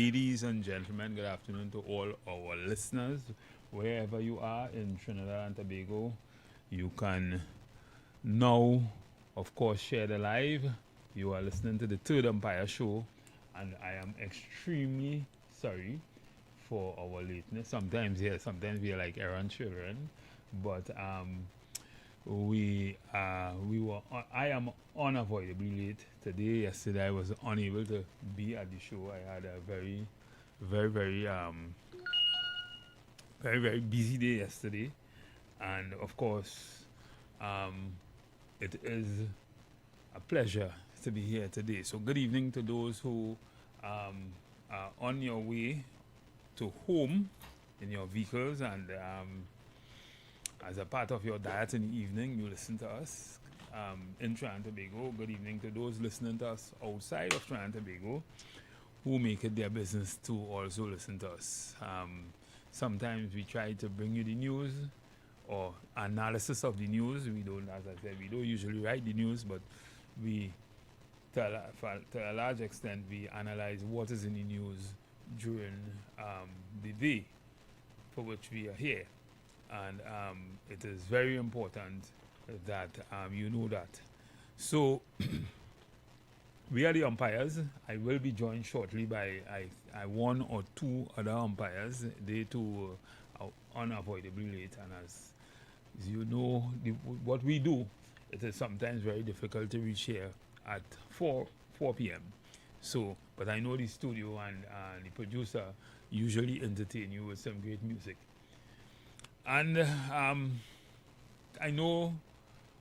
Ladies and gentlemen, good afternoon to all our listeners. Wherever you are in Trinidad and Tobago, you can now, of course, share the live. You are listening to the Third Empire Show, and I am extremely sorry for our lateness. Sometimes we are like errand children, but we were I am unavoidably late today. Yesterday I was unable to be at the show. I had a very very very busy day yesterday, and of course um, it is a pleasure to be here today. So good evening to those who are on your way to home in your vehicles, and as a part of your diet in the evening, you listen to us in Trinidad and Tobago. Good evening to those listening to us outside of Trinidad and Tobago who make it their business to also listen to us. Sometimes we try to bring you the news or analysis of the news. We don't, as I said, we don't usually write the news, but we, to a large extent, we analyze what is in the news during the day for which we are here. And it is very important that you know that. So we are the umpires. I will be joined shortly by one or two other umpires. They too are unavoidably late, and as you know, what we do, it is sometimes very difficult to reach here at 4 p.m. So, but I know the studio and the producer usually entertain you with some great music. And I know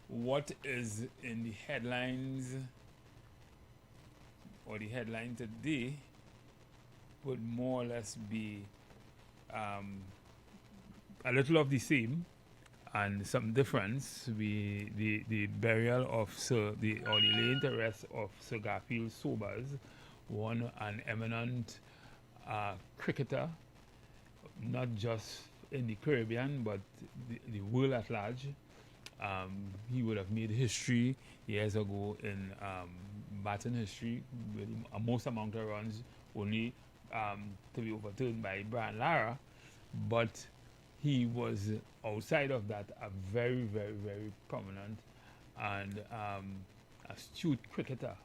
what is in the headlines, or the headline today would more or less be a little of the same and some difference. The burial of the laying to rest of Sir Garfield Sobers, an eminent cricketer, not just in the Caribbean, but the world at large. He would have made history years ago in batting history with the most amount of runs, only to be overturned by Brian Lara. But he was, outside of that, a very, very, very prominent and astute cricketer.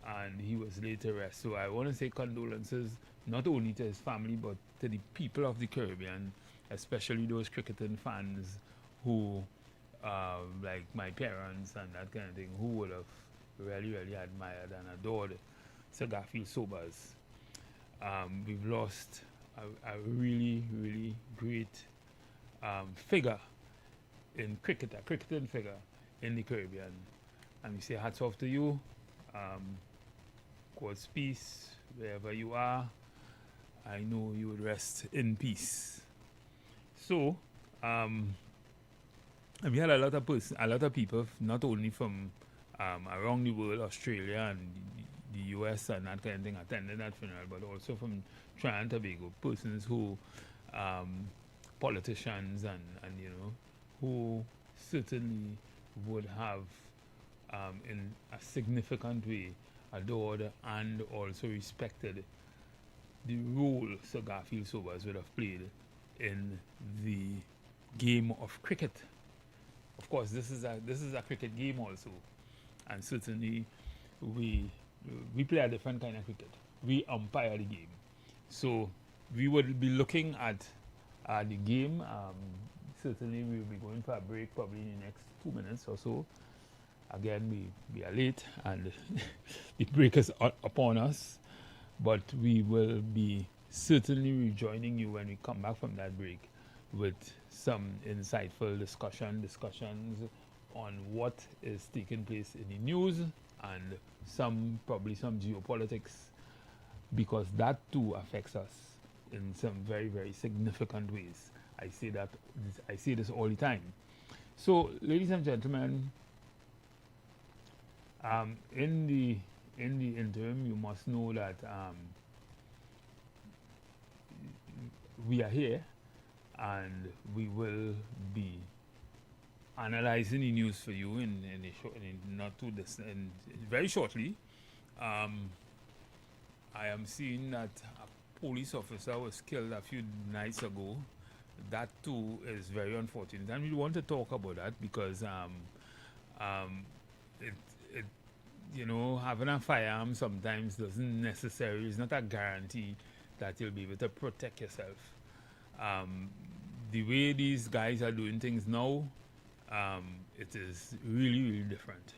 And he was laid to rest. So I want to say condolences not only to his family, but to the people of the Caribbean, especially those cricketing fans who, like my parents and that kind of thing, who would have really, really admired and adored Sir Garfield Sobers. We've lost a really, really great figure in cricket, a cricketing figure in the Caribbean. And we say hats off to you. God's peace, wherever you are. I know you would rest in peace. So, we had a lot of people, not only from around the world, Australia and the US and that kind of thing, attended that funeral, but also from Trinidad and Tobago, persons who, politicians and you know, who certainly would have, in a significant way, adored and also respected the role Sir Garfield Sobers would have played in the game of cricket. Of course, this is a cricket game also, and certainly we play a different kind of cricket. We umpire the game, so we would be looking at the game. Certainly, we will be going for a break probably in the next 2 minutes or so. Again, we are late, and the break is upon us, but we will be certainly rejoining you when we come back from that break with some insightful discussions on what is taking place in the news, and probably some geopolitics, because that too affects us in some very, very significant ways. I say this all the time. So, ladies and gentlemen, in the interim, you must know that we are here, and we will be analyzing the news for you in not too distant, very shortly. I am seeing that a police officer was killed a few nights ago. That too is very unfortunate, and we want to talk about that because it it having a firearm sometimes doesn't necessarily is not a guarantee that you'll be able to protect yourself. The way these guys are doing things now, it is really different.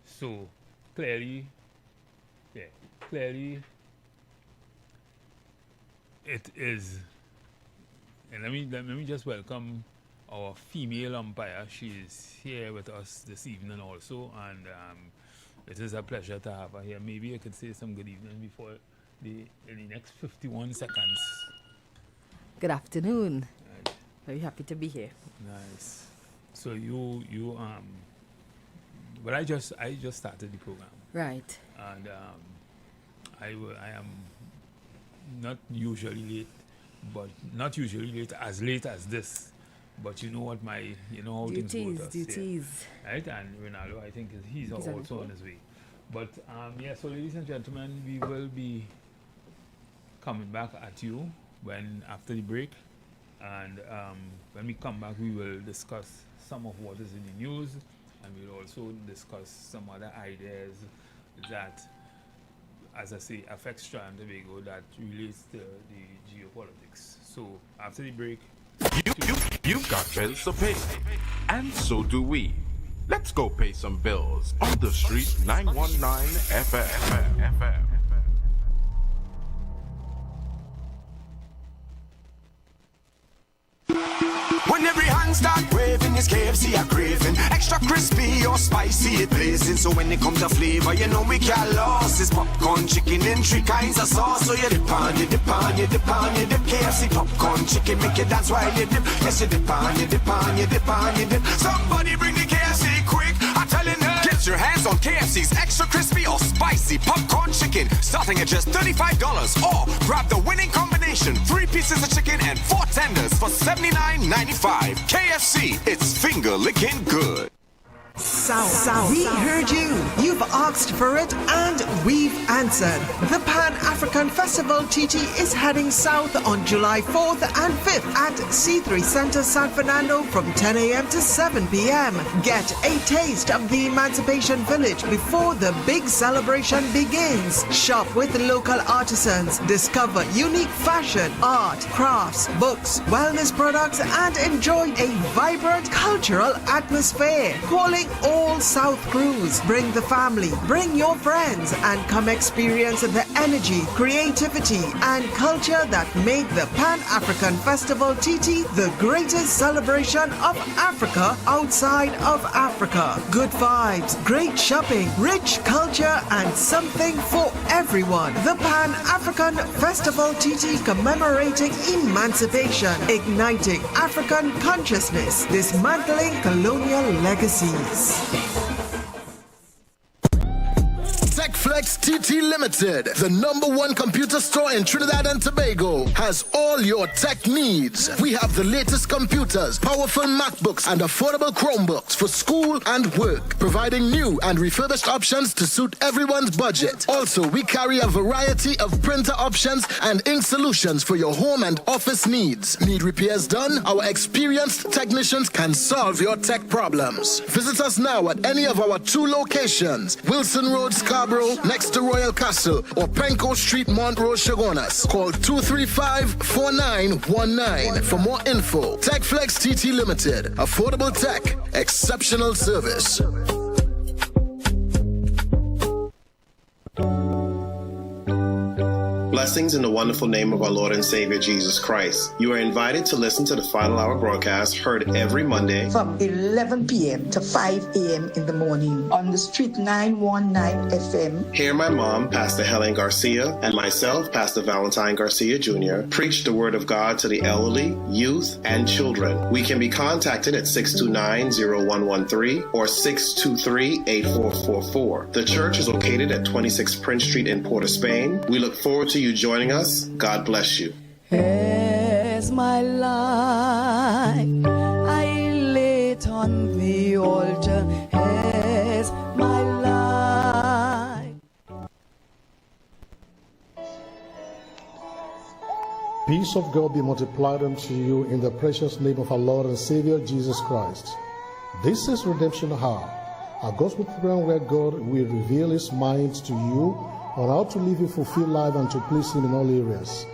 So clearly, it is. And let me just welcome our female umpire. She is here with us this evening also, and it is a pleasure to have her here. Maybe I could say some good evening before in the next 51 seconds. Good afternoon. Right. Very happy to be here. Nice. So you well, I just started the program. Right. And I am not usually late, but not usually late as this. But you know what how things go with us. Duties. Yeah. Right? And Ronaldo, I think he's also on his way. But so ladies and gentlemen, we will be coming back at you after the break. And when we come back, we will discuss some of what is in the news, and we'll also discuss some other ideas that, as I say, affects Trinidad and Tobago that relates to the geopolitics. So after the break, you've got bills to pay, and so do we. Let's go pay some bills on the street 919 FM. When every hand start waving, it's KFC a craving. Extra crispy or spicy, it blazing. So when it comes to flavor, you know we can't lose. It's popcorn, chicken, and 3 kinds of sauce. So you dip on, you dip on, you dip on, you dip. KFC popcorn, chicken, make you dance while you dip. Yes, you dip on, you dip on, you dip on, you dip. Somebody bring the KFC quick, I'm telling you. Get your hands on KFC's extra crispy or spicy popcorn chicken, starting at just $35. Or grab the winning combination, 3 pieces of chicken and 4 tenders for $79.95. KFC, it's finger licking good. Sound. We heard you. You've asked for it and we've answered. The Pan-African Festival TT is heading south on July 4th and 5th at C3 Center San Fernando from 10 a.m. to 7 p.m. Get a taste of the Emancipation Village before the big celebration begins. Shop with local artisans. Discover unique fashion, art, crafts, books, wellness products, and enjoy a vibrant cultural atmosphere. Calling all South crews. Bring the family, bring your friends, and come experience the energy, creativity, and culture that make the Pan-African Festival TT the greatest celebration of Africa outside of Africa. Good vibes, great shopping, rich culture, and something for everyone. The Pan-African Festival TT commemorating emancipation, igniting African consciousness, dismantling colonial legacies. TechFlex TT Limited, the #1 computer store in Trinidad and Tobago, has all your tech needs. We have the latest computers, powerful MacBooks, and affordable Chromebooks for school and work, providing new and refurbished options to suit everyone's budget. Also, we carry a variety of printer options and ink solutions for your home and office needs. Need repairs done? Our experienced technicians can solve your tech problems. Visit us now at any of our 2 locations, Wilson Road, Scarborough, next to Royal Castle, or Penco Street, Montrose, Chagonas. Call 235-4919 for more info. TechFlex TT Limited. Affordable tech. Exceptional service. Blessings in the wonderful name of our Lord and Savior Jesus Christ. You are invited to listen to the Final Hour broadcast heard every Monday from 11 p.m. to 5 a.m. in the morning on the Street 919 FM. Hear my mom, Pastor Helen Garcia, and myself, Pastor Valentine Garcia Jr., preach the Word of God to the elderly, youth, and children. We can be contacted at 629-0113 or 623-8444. The church is located at 26 Prince Street in Port of Spain. We look forward to you joining us. God bless you. As my life I lay it on the altar, as my life. Peace of God be multiplied unto you in the precious name of our Lord and Savior Jesus Christ. This is Redemption Hour, a gospel program where God will reveal His mind to you on how to live a fulfilled life and to please Him in all areas.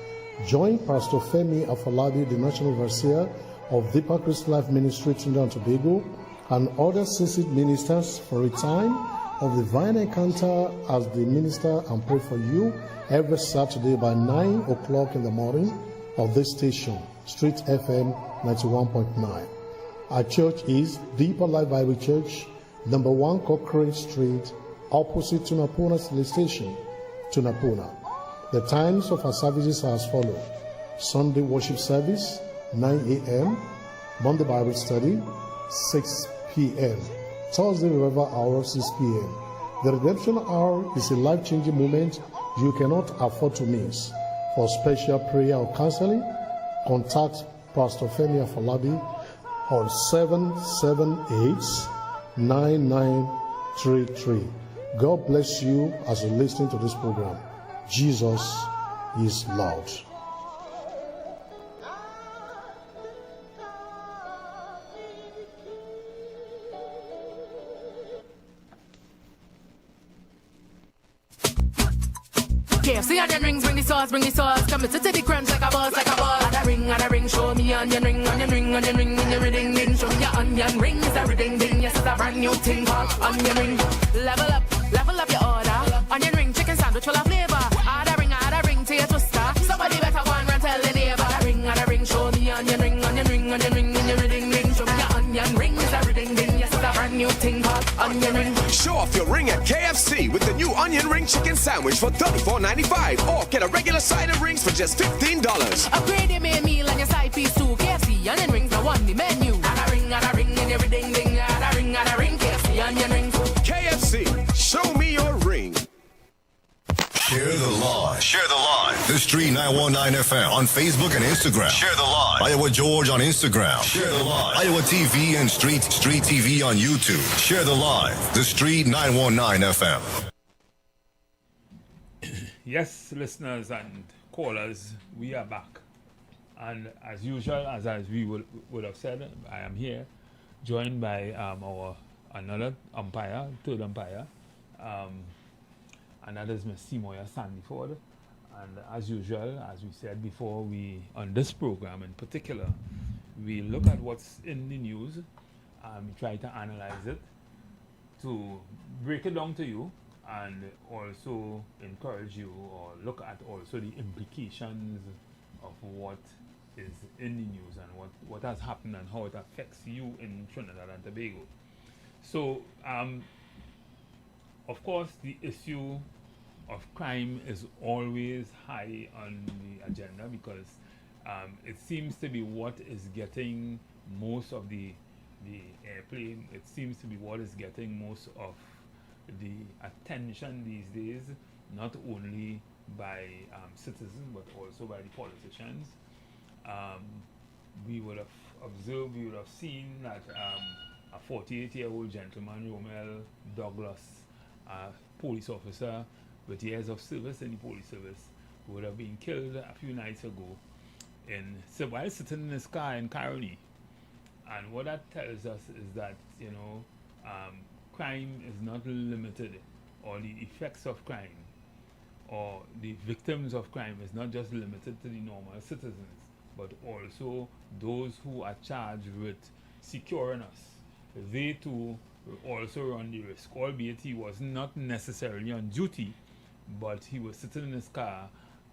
Join Pastor Femi Afolabi, the National Overseer of Deeper Christian Life Ministry, Trinidad and Tobago, and other seasoned ministers for a time of divine encounter as they minister and pray for you every Saturday by 9 o'clock in the morning of this station, Street FM 91.9. Our church is Deeper Life Bible Church, number 1 Cochrane Street, opposite Tunapuna Police Station, Tunapuna. The times of our services are as follows: Sunday worship service, 9 a.m., Monday Bible study, 6 p.m., Thursday revival hour, 6 p.m. The Redemption Hour is a life-changing moment you cannot afford to miss. For special prayer or counseling, contact Pastor Femi Afolabi on 778-9933. God bless you as you listen to this program. Jesus is Lord. KFC onion rings, bring the sauce, Come to the crunch like a boss, Add a ring, show me onion ring, in your ring, ding. Show me your onion ring, it's a ring, ding. Yes, it's a brand new thing called onion ring. Level up your order. Onion ring, chicken sandwich full of flavor. Add a ring to your twister. Somebody better go and run tell the neighbor. Add a ring, show me onion ring, in your ring, ding. Show me your onion ring, it's a ring, ding. Yes, it's a brand new thing called onion ring. Show off your ring at KFC with the new onion ring chicken sandwich for $34.95, or get a regular side of rings for just $15. Upgrade your main meal and your side piece too. KFC onion rings are on the menu. Add a ring, and every ding ding. Add a ring, KFC onion rings. KFC, show me your ring. Share the live. The Street 919 FM on Facebook and Instagram. Share the live. Iowa George on Instagram. Share the live. Iowa TV and Street TV on YouTube. Share the live. The Street 919 FM. Yes, listeners and callers, we are back. And as usual, as we would have said, I am here, joined by our another umpire, third umpire, and that is Ms. Seymour Sandyford. And as usual, as we said before, we on this program in particular, we look at what's in the news, try to analyze it, to break it down to you, and also encourage you, or look at also the implications of what is in the news and what has happened and how it affects you in Trinidad and Tobago. So, of course, the issue of crime is always high on the agenda because it seems to be what is getting most of the airplay. It seems to be what is getting most of the attention these days, not only by citizens but also by the politicians. We would have observed, we would have seen that a 48-year-old gentleman, Romel Douglas, a police officer with years of service in the police service, would have been killed a few nights ago while sitting in his car in Caroni. And what that tells us is that, crime is not limited, or the effects of crime or the victims of crime is not just limited to the normal citizens, but also those who are charged with securing us. They too also run the risk, albeit he was not necessarily on duty, but he was sitting in his car,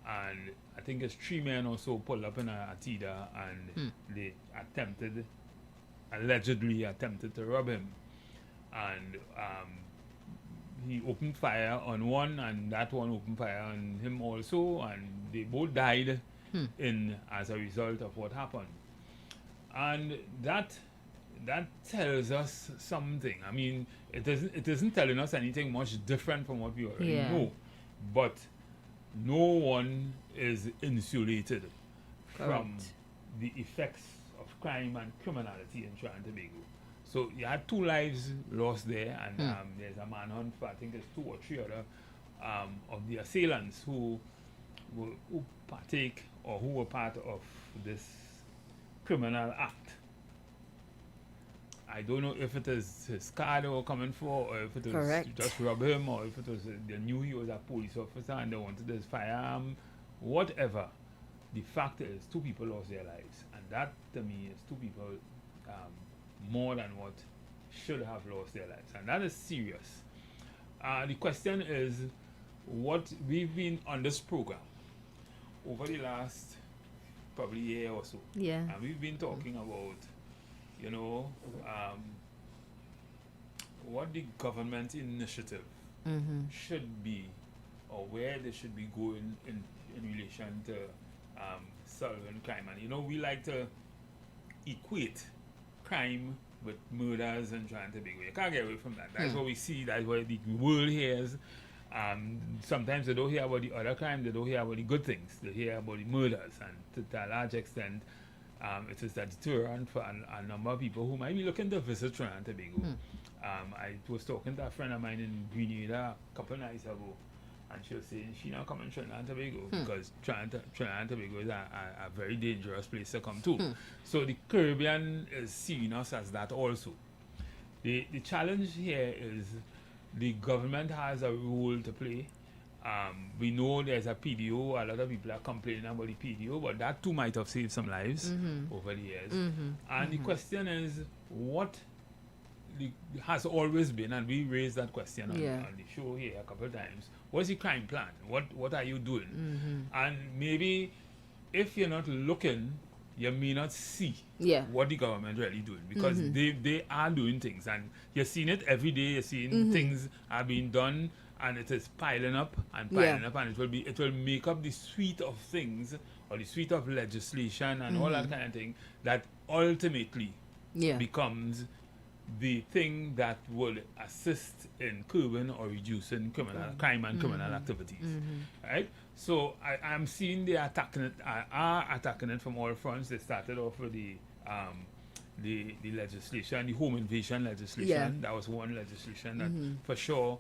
and I think his 3 men or so pulled up in a Atida, and they allegedly attempted to rob him. And he opened fire on one, and that one opened fire on him also, and they both died as a result of what happened. And that tells us something. I mean, it isn't telling us anything much different from what we already know, but no one is insulated from the effects of crime and criminality in Trinidad and Tobago. So you had 2 lives lost there, and there's a manhunt for, I think it's 2 or 3 other of the assailants who partake or who were part of this criminal act. I don't know if it is his car they were coming for, or if it was Correct. just rob him, or if it was they knew he was a police officer and they wanted his firearm, whatever. The fact is, 2 people lost their lives, and that to me is 2 people more than what should have lost their lives, and that is serious. The question is, what we've been on this program over the last probably year or so, Yeah. and we've been talking about, you know, what the government initiative should be, or where they should be going in relation to solving crime. And you know, we like to equate crime with murders and Trinidad and Tobago. You can't get away from that. That's what we see. That's what the world hears. Sometimes they don't hear about the other crime. They don't hear about the good things. They hear about the murders. And to a large extent, it is a deterrent for a number of people who might be looking to visit Trinidad and Tobago. I was talking to a friend of mine in Grenada a couple of nights ago, and she was saying she not coming to Trinidad and Tobago because Trinidad and Tobago is a very dangerous place to come to. So the Caribbean is seeing us as that also. The challenge here is the government has a role to play. We know there's a PDO. A lot of people are complaining about the PDO, but that too might have saved some lives over the years. And the question is, what has always been, and we raised that question on the show here a couple of times, what's the crime plan? What are you doing? And maybe if you're not looking, you may not see what the government really doing, because they are doing things, and you're seeing it every day. You're seeing things are being done, and it is piling up and piling up, and it will make up the suite of things, or the suite of legislation and all that kind of thing, that ultimately becomes the thing that would assist in curbing or reducing crime and criminal activities. Right? So I'm seeing they are attacking it from all fronts. They started off with the legislation, the home invasion legislation. That was one legislation that for sure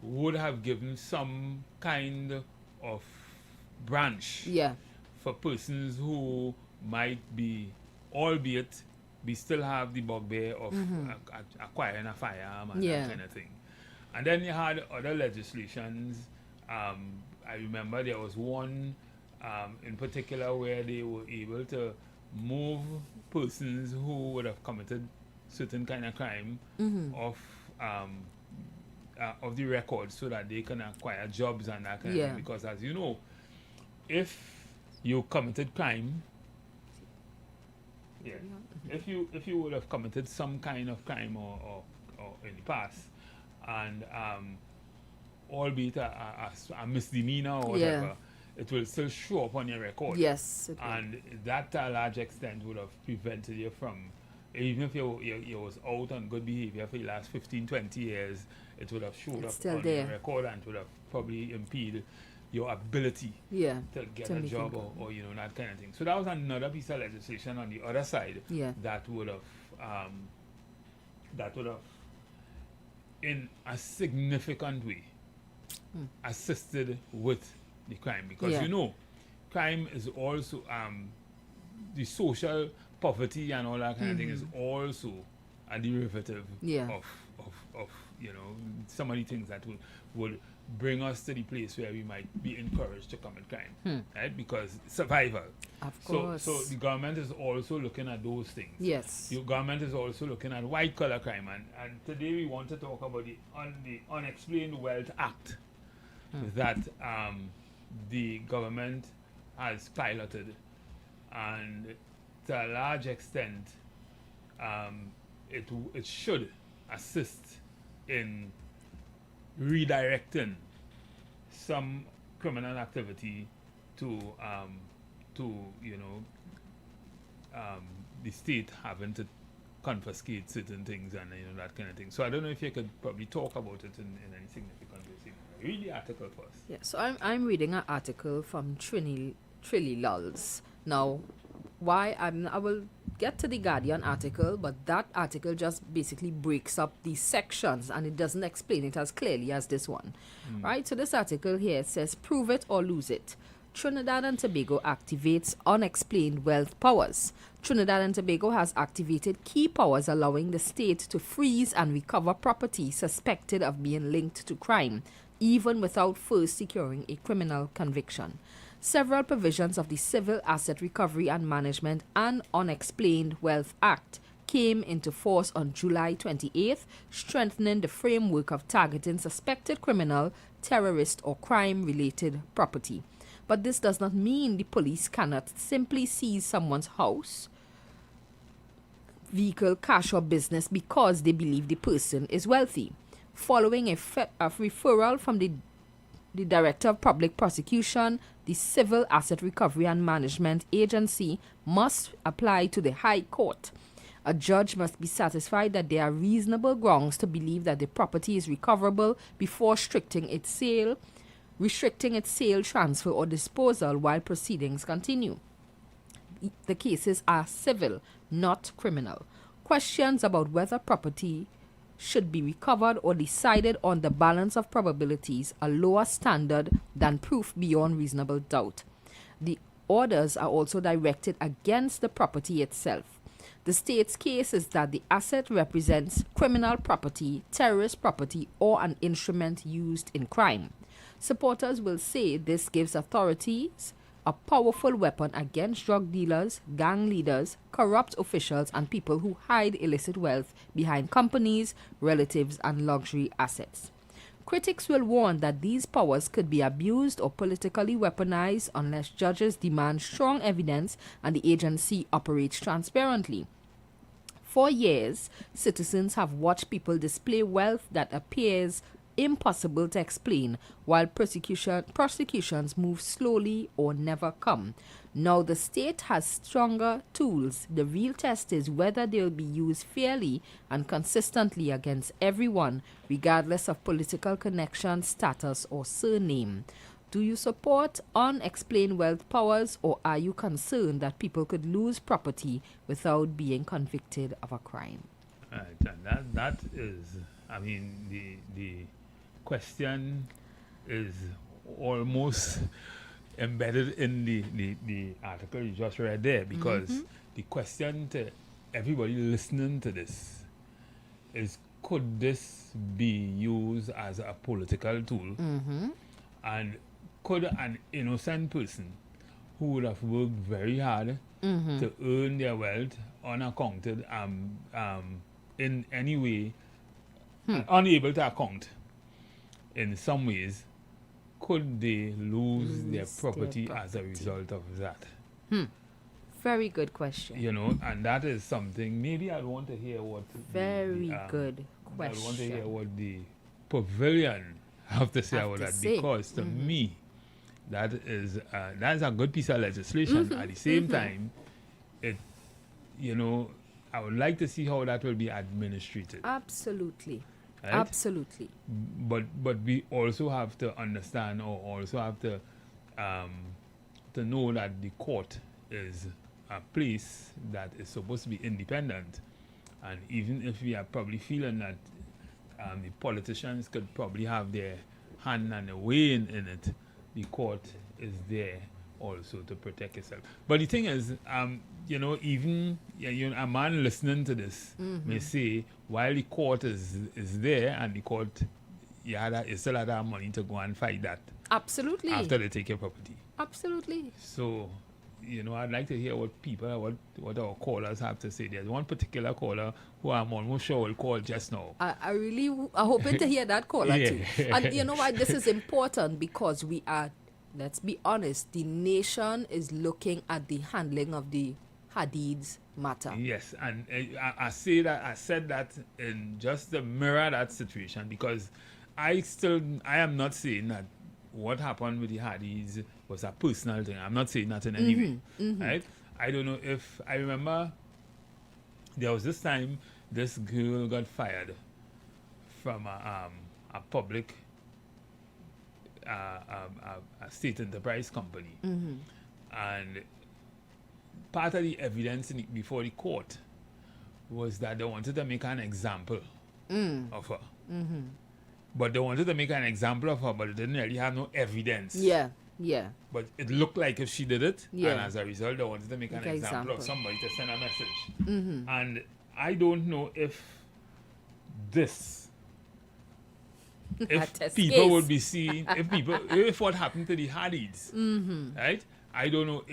would have given some kind of branch for persons who might be, albeit we still have the bugbear of acquiring a firearm and that kind of thing. And then you had other legislations. I remember there was one in particular where they were able to move persons who would have committed certain kind of crime off of the record, so that they can acquire jobs and that kind of thing. Because as you know, if you committed crime, if you would have committed some kind of crime or in the past, and albeit a misdemeanor or whatever, it will still show up on your record. Yes. And that to a large extent would have prevented you from, even if you was out on good behavior for the last 15-20 years, it would have showed up on your record, and would have probably impeded your ability to get a job or you know, that kind of thing. So that was another piece of legislation on the other side that would have in a significant way assisted with the crime, because you know, crime is also the social poverty and all that kind of thing is also a derivative of you know, some of the things that would bring us to the place where we might be encouraged to commit crime, right? Because survival. Of course. So the government is also looking at those things. Yes. The government is also looking at white collar crime, and today we want to talk about the Unexplained Wealth Act that the government has piloted, and to a large extent, it should assist in redirecting some criminal activity to you know, the state having to confiscate certain things and you know, that kind of thing. So I don't know if you could probably talk about it in any significant way. Read the article first. Yeah, so I'm reading an article from Trilly Lulls. Now, I will get to the Guardian article, but that article just basically breaks up the sections and it doesn't explain it as clearly as this one. Right? So this article here says, prove it or lose it. Trinidad and Tobago activates unexplained wealth powers. Trinidad and Tobago has activated key powers allowing the state to freeze and recover property suspected of being linked to crime, even without first securing a criminal conviction. Several provisions of the Civil Asset Recovery and Management and Unexplained Wealth Act came into force on July 28th, strengthening the framework of targeting suspected criminal, terrorist, or crime-related property. But this does not mean the police cannot simply seize someone's house, vehicle, cash, or business because they believe the person is wealthy. Following a referral from the Director of Public Prosecution, the Civil Asset Recovery and Management Agency must apply to the High Court. A judge must be satisfied that there are reasonable grounds to believe that the property is recoverable before restricting its sale, transfer, or disposal while proceedings continue. The cases are civil, not criminal. Questions about whether property should be recovered or decided on the balance of probabilities, a lower standard than proof beyond reasonable doubt. The orders are also directed against the property itself. The state's case is that the asset represents criminal property, terrorist property, or an instrument used in crime. Supporters will say this gives authorities a powerful weapon against drug dealers, gang leaders, corrupt officials, and people who hide illicit wealth behind companies, relatives, and luxury assets. Critics will warn that these powers could be abused or politically weaponized unless judges demand strong evidence and the agency operates transparently. For years, citizens have watched people display wealth that appears impossible to explain, while prosecutions move slowly or never come. Now the state has stronger tools. The real test is whether they will be used fairly and consistently against everyone, regardless of political connection, status, or surname. Do you support unexplained wealth powers, or are you concerned that people could lose property without being convicted of a crime? And that is, I mean, the question is almost embedded in the article you just read there, because the question to everybody listening to this is, could this be used as a political tool? And could an innocent person who would have worked very hard to earn their wealth unaccounted in any way, unable to account in some ways, could they lose their property as a result of that? Very good question. You know, and that is something, maybe I want to hear what... Very good question. I want to hear what the pavilion have to say about that, because to me, that is a good piece of legislation. At the same time, it, you know, I would like to see how that will be administrated. Absolutely. Right? Absolutely. But we also have to understand, or also have to know that the court is a place that is supposed to be independent. And even if we are probably feeling that the politicians could probably have their hand and a way in it, the court is there also to protect itself. But the thing is, you know, even a man listening to this may say, while the court is there, and the court, you still have that money to go and fight that. Absolutely. After they take your property. Absolutely. So, you know, I'd like to hear what our callers have to say. There's one particular caller who I'm almost sure will call just now. I really am hoping to hear that caller too. And you know why this is important? Because we are, let's be honest, the nation is looking at the handling of the Hadid's matter. Yes, and I said that in just to mirror that situation, because I am not saying that what happened with the Hadids was a personal thing. I'm not saying that in any way. Right? I don't know if I remember there was this time this girl got fired from a public a state enterprise company, and part of the evidence before the court was that they wanted to make an example of her. But they wanted to make an example of her, but they didn't really have no evidence Yeah. But it looked like if she did it, Yeah. and as a result, they wanted to make an Make an example of example. somebody to send a message. Mm-hmm. And I don't know if Test people case. would be seeing, if what happened to the Hardys, right? I don't know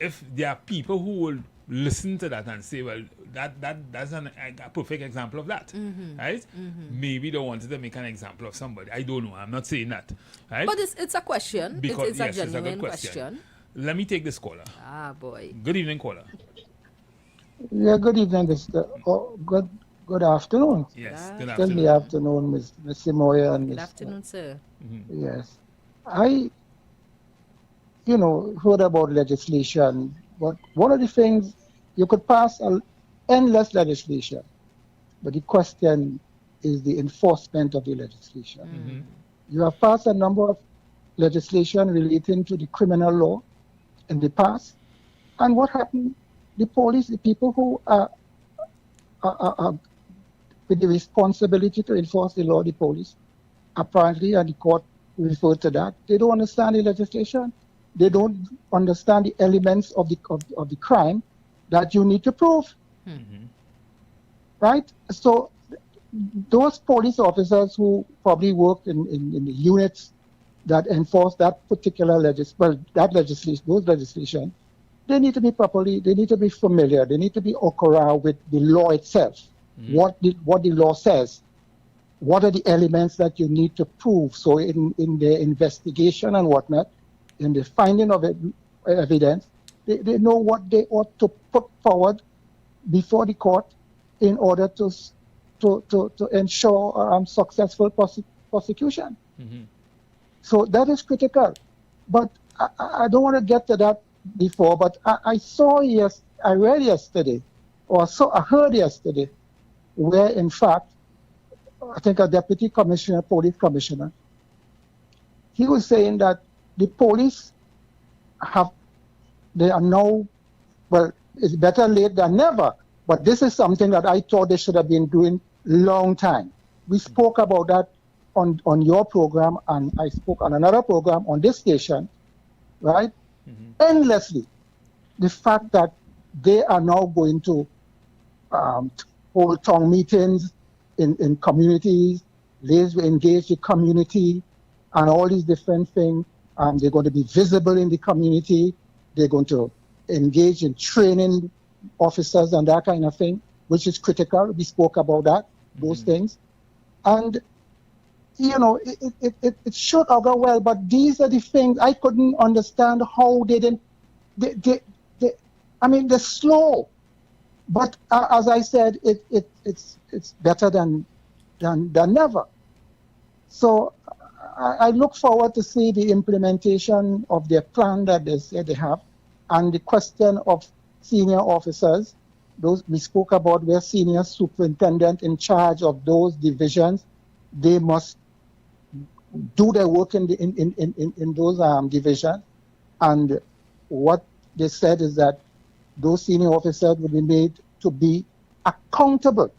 if there are people who will listen to that and say, well, that's a perfect example of that, right? Maybe they wanted to make an example of somebody. I don't know. I'm not saying that, right? But it's a question. Because It's yes, a it's a genuine good question. question. Let me take this caller. Ah, boy. Good evening, caller. Yeah, good evening, Mr. Good afternoon. Yes, Good good Still afternoon. the afternoon, Ms. Simoya and Good Ms. afternoon, sir. Yes. I, heard about legislation, but one of the things, you could pass endless legislation, but the question is the enforcement of the legislation. You have passed a number of legislation relating to the criminal law in the past, and what happened? The police, the people who are with the responsibility to enforce the law, the police, apparently, and the court referred to that, they don't understand the legislation. They don't understand the elements of the crime that you need to prove. Right? So those police officers who probably work in the units that enforce that particular legislation, they need to be familiar, they need to be au courant with the law itself, what the law says, what are the elements that you need to prove. So in the investigation and whatnot, in the finding of evidence, they know what they ought to put forward before the court in order to ensure successful prosecution. So that is critical. But I don't want to get to that before, but I read yesterday, or I heard yesterday, where in fact, I think a deputy commissioner, police commissioner, he was saying that the police they are now, well, it's better late than never, but this is something that I thought they should have been doing long time. We spoke about that on your program, and I spoke on another program on this station, right? Endlessly. The fact that they are now going to hold town meetings in communities, they engage the community and all these different things. They're going to be visible in the community. They're going to engage in training officers and that kind of thing, which is critical. We spoke about that, those things. And, it should have gone well, but these are the things I couldn't understand how they didn't. They're slow. But as I said, it's better than never. So I look forward to see the implementation of their plan that they said they have, and the question of senior officers. Those we spoke about, where senior superintendent in charge of those divisions, they must do their work in those divisions. And what they said is that those senior officers will be made to be accountable,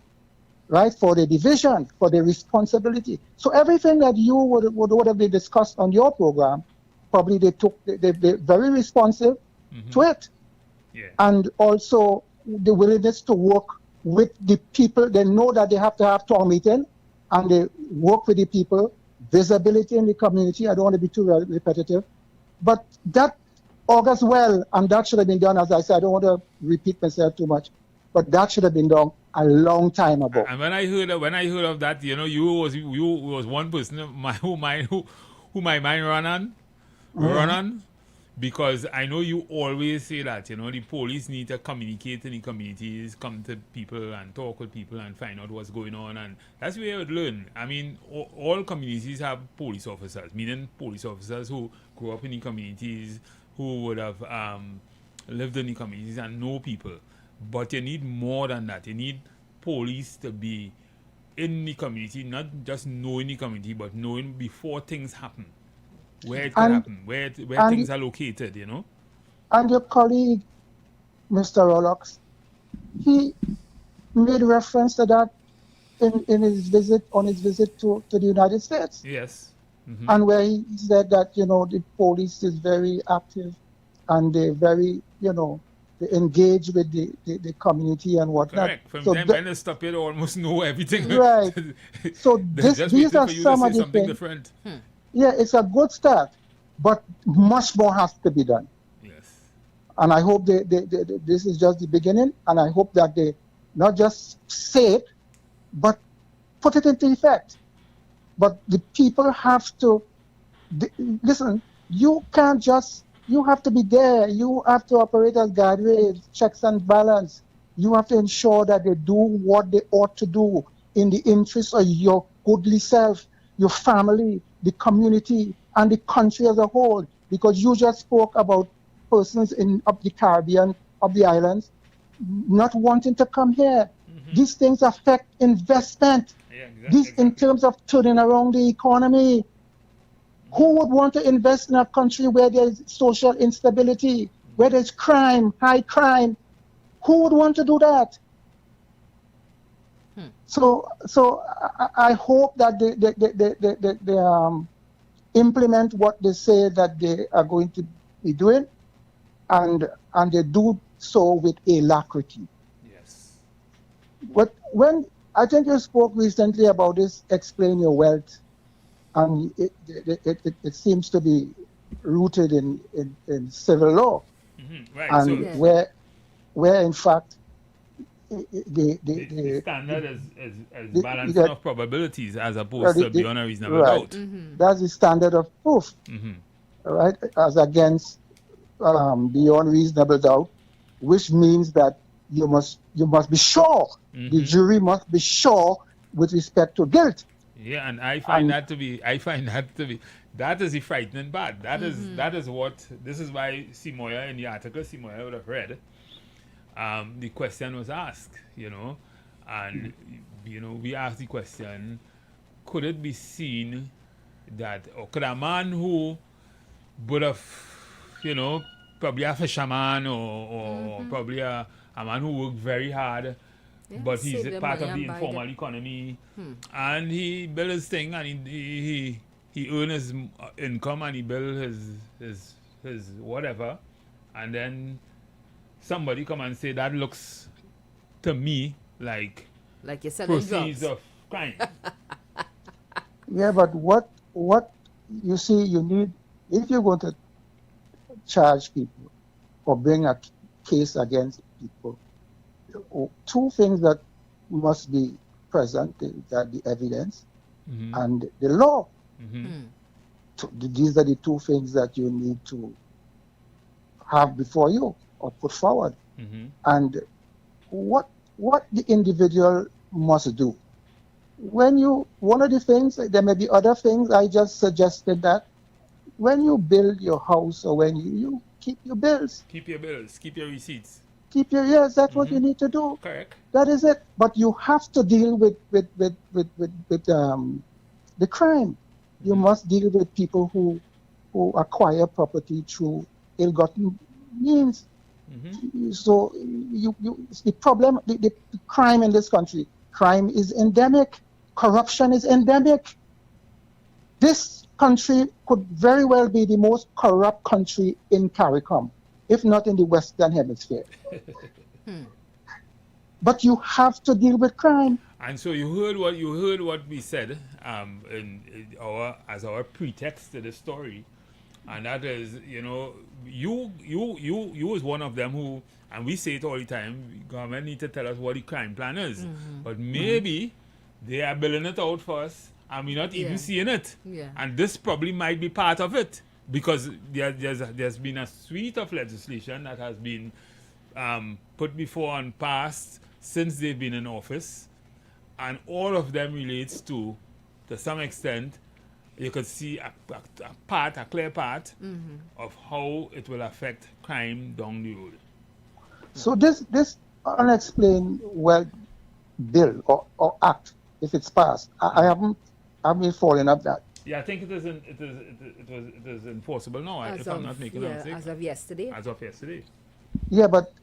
right, for the division, for the responsibility. So everything that you would have been discussed on your program, probably they're very responsive to it. Yeah. And also the willingness to work with the people. They know that they have to have town meeting, and they work with the people, visibility in the community. I don't want to be too repetitive, but that augurs well, and that should have been done. As I said, I don't want to repeat myself too much, but that should have been done a long time ago. And when I heard of that, you was one person who my mind run on, because I know you always say that the police need to communicate in the communities, come to people and talk with people and find out what's going on, and that's where you would learn. I mean, all communities have police officers, meaning police officers who grew up in the communities, who would have lived in the communities and know people. But you need more than that. You need police to be in the community, not just knowing the community, but knowing before things happen, where it can happen, where things are located, And your colleague, Mr. Rolox, he made reference to that in his visit to the United States. Yes. and where he said that, the police is very active and they're very, they engage with the community and whatnot. Correct. From them when they stop it, almost know everything. Right. So these are some of the things. Different. Yeah, it's a good start, but much more has to be done. Yes. And I hope this is just the beginning, and I hope that they not just say it, but put it into effect. But the people have to listen. You can't just. You have to be there. You have to operate as guardrails, checks and balance. You have to ensure that they do what they ought to do in the interest of your goodly self, your family, the community, and the country as a whole. Because you just spoke about persons of the Caribbean, of the islands, not wanting to come here. These things affect investment. This in terms of turning around the economy. Who would want to invest in a country where there's social instability, where there's crime, high crime? Who would want to do that? So I hope that they implement what they say that they are going to be doing, and they do so with alacrity. Yes. But when I think you spoke recently about this, explain your wealth. And it seems to be rooted in civil law, right? And so where in fact the standard is balancing of probabilities as opposed to beyond a reasonable doubt. That's the standard of proof, right? As against beyond reasonable doubt, which means that you must be sure. The jury must be sure with respect to guilt. Yeah, and I find that to be that is the frightening part. That is what this is why Simoya in the article Simoya would have read. The question was asked, and we asked the question: could it be seen that, or could a man who would have, probably a fisherman or probably a man who worked very hard. Yeah, but he's a part of the informal economy, and he built his thing, and he earned his income, and he built his whatever, and then somebody come and say that looks to me like you're selling proceeds drugs. Of crime. Yeah, but what you see, you need, if you're going to charge people or bring a case against people, two things that must be present, that the evidence and the law. These are the two things that you need to have before you or put forward. And what the individual must do. One of the things, there may be other things, I just suggested that when you build your house or when you keep your bills. Keep your bills, keep your receipts. Yes, that's what you need to do. Correct. That is it. But you have to deal with the crime. You must deal with people who acquire property through ill-gotten means. So the problem, the crime in this country, crime is endemic. Corruption is endemic. This country could very well be the most corrupt country in CARICOM, if not in the Western Hemisphere. But you have to deal with crime. And so you heard what we said as our pretext to the story, and that is, you was one of them who, and we say it all the time, government need to tell us what the crime plan is, but maybe they are building it out for us, and we're not even seeing it. And this probably might be part of it. Because there's been a suite of legislation that has been put before and passed since they've been in office, and all of them relates to some extent, you could see a clear part of how it will affect crime down the road. So this unexplained wealth bill or act, if it's passed, I haven't been following up that. Yeah, I think it is enforceable now, if I'm not making a mistake. As of yesterday. As of yesterday. Yeah, but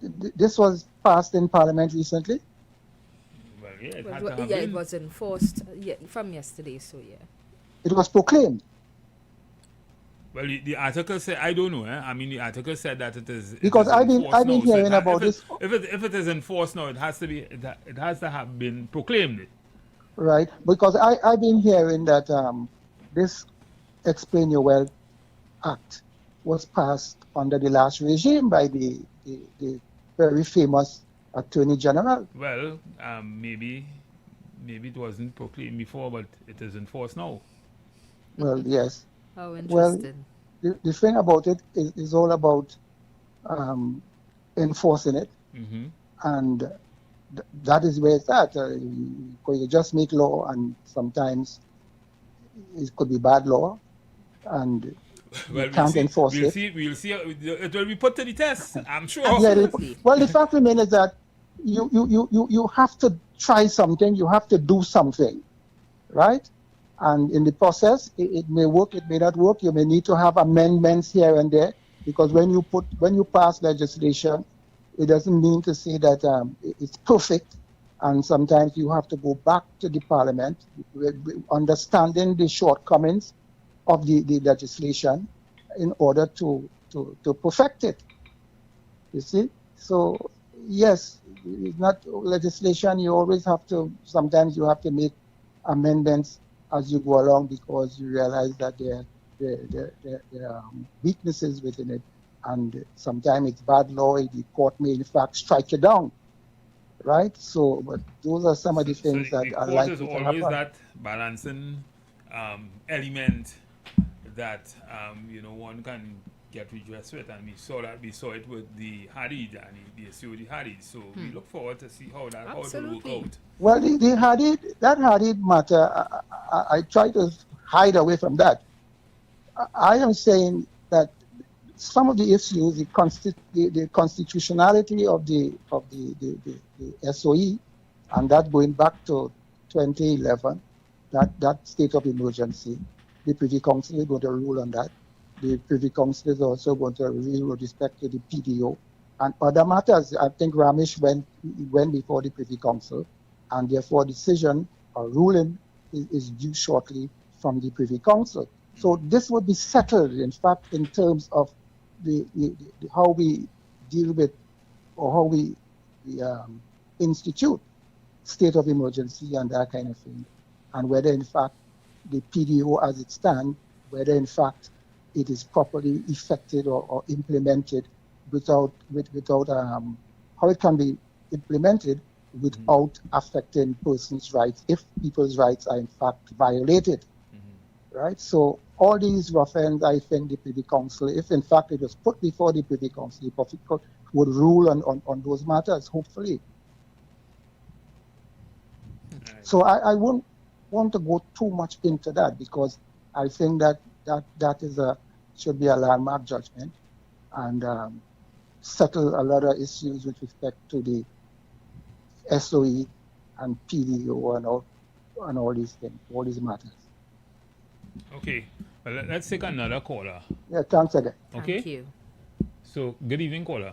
this was passed in Parliament recently. Well, yeah, it was enforced from yesterday, so yeah. It was proclaimed. Well, the article said, I don't know. I mean, the article said that it is. Because I've been hearing about this. If it is enforced now, it has to have been proclaimed. Right, because I've been hearing that this Explain Your Wealth Act was passed under the last regime by the very famous Attorney General. Well, maybe it wasn't proclaimed before, but it is enforced now. Well, yes. How interesting. Well, the thing about it is all about enforcing it. Mm-hmm. And that is where it's at. You just make law, and sometimes it could be bad law, and you can't enforce it. We'll see. It will be put to the test, I'm sure. Yeah, well, the fact remains is that you have to try something, you have to do something, right? And in the process, it may work, it may not work. You may need to have amendments here and there, because when you pass legislation, it doesn't mean to say that it's perfect. And sometimes you have to go back to the parliament, understanding the shortcomings of the legislation in order to perfect it. You see? So, yes, it's not legislation. You always have to, sometimes you have to make amendments as you go along, because you realize that there are weaknesses within it. And sometimes it's bad law. The court may, in fact, strike it down. Right? So, but those are some of the things that are likely to happen. Is always that balancing element that one can get redress with, and we saw it with the Hadid and the issue with the Hadid. So we look forward to see how it will work out. Well, the Hadid matter, I try to hide away from that. I am saying that some of the issues, the constitutionality of the SOE, and that going back to 2011, that state of emergency, the Privy Council is going to rule on that. The Privy Council is also going to rule with respect to the PDO and other matters. I think Ramesh went before the Privy Council, and therefore decision or ruling is due shortly from the Privy Council. So this would be settled, in fact, in terms of the how we deal with, or how we institute state of emergency and that kind of thing, and whether in fact the PDO as it stands, whether in fact it is properly effected or implemented without how it can be implemented without affecting persons' rights, if people's rights are in fact violated. Right? So all these rough ends, I think the Privy Council, if in fact it was put before the Privy Council, the Privy Council would rule on those matters, hopefully. So I won't want to go too much into that, because I think that should be a landmark judgment, and settle a lot of issues with respect to the SOE and PDO and all these things, all these matters. Okay, well, let's take another caller. Yeah, thanks again. Okay. Thank you. So, good evening, caller.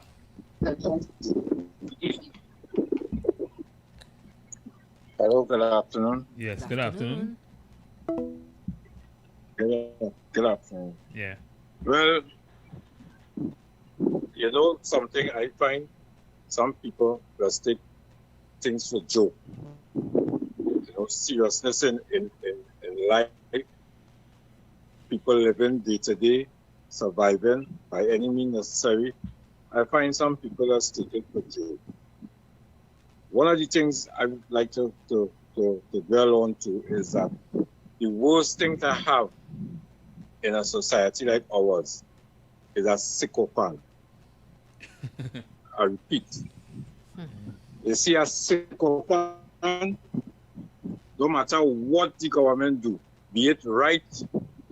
Hello, good afternoon. Yes, good afternoon. Good afternoon. Yeah. Well, something I find, some people just take things for joke. Seriousness in life. People living day to day, surviving by any means necessary. I find some people just take it for joke. One of the things I would like to dwell on to is that the worst thing to have in a society like ours is a sycophant. I repeat. You see, a sycophant, no matter what the government do, be it right,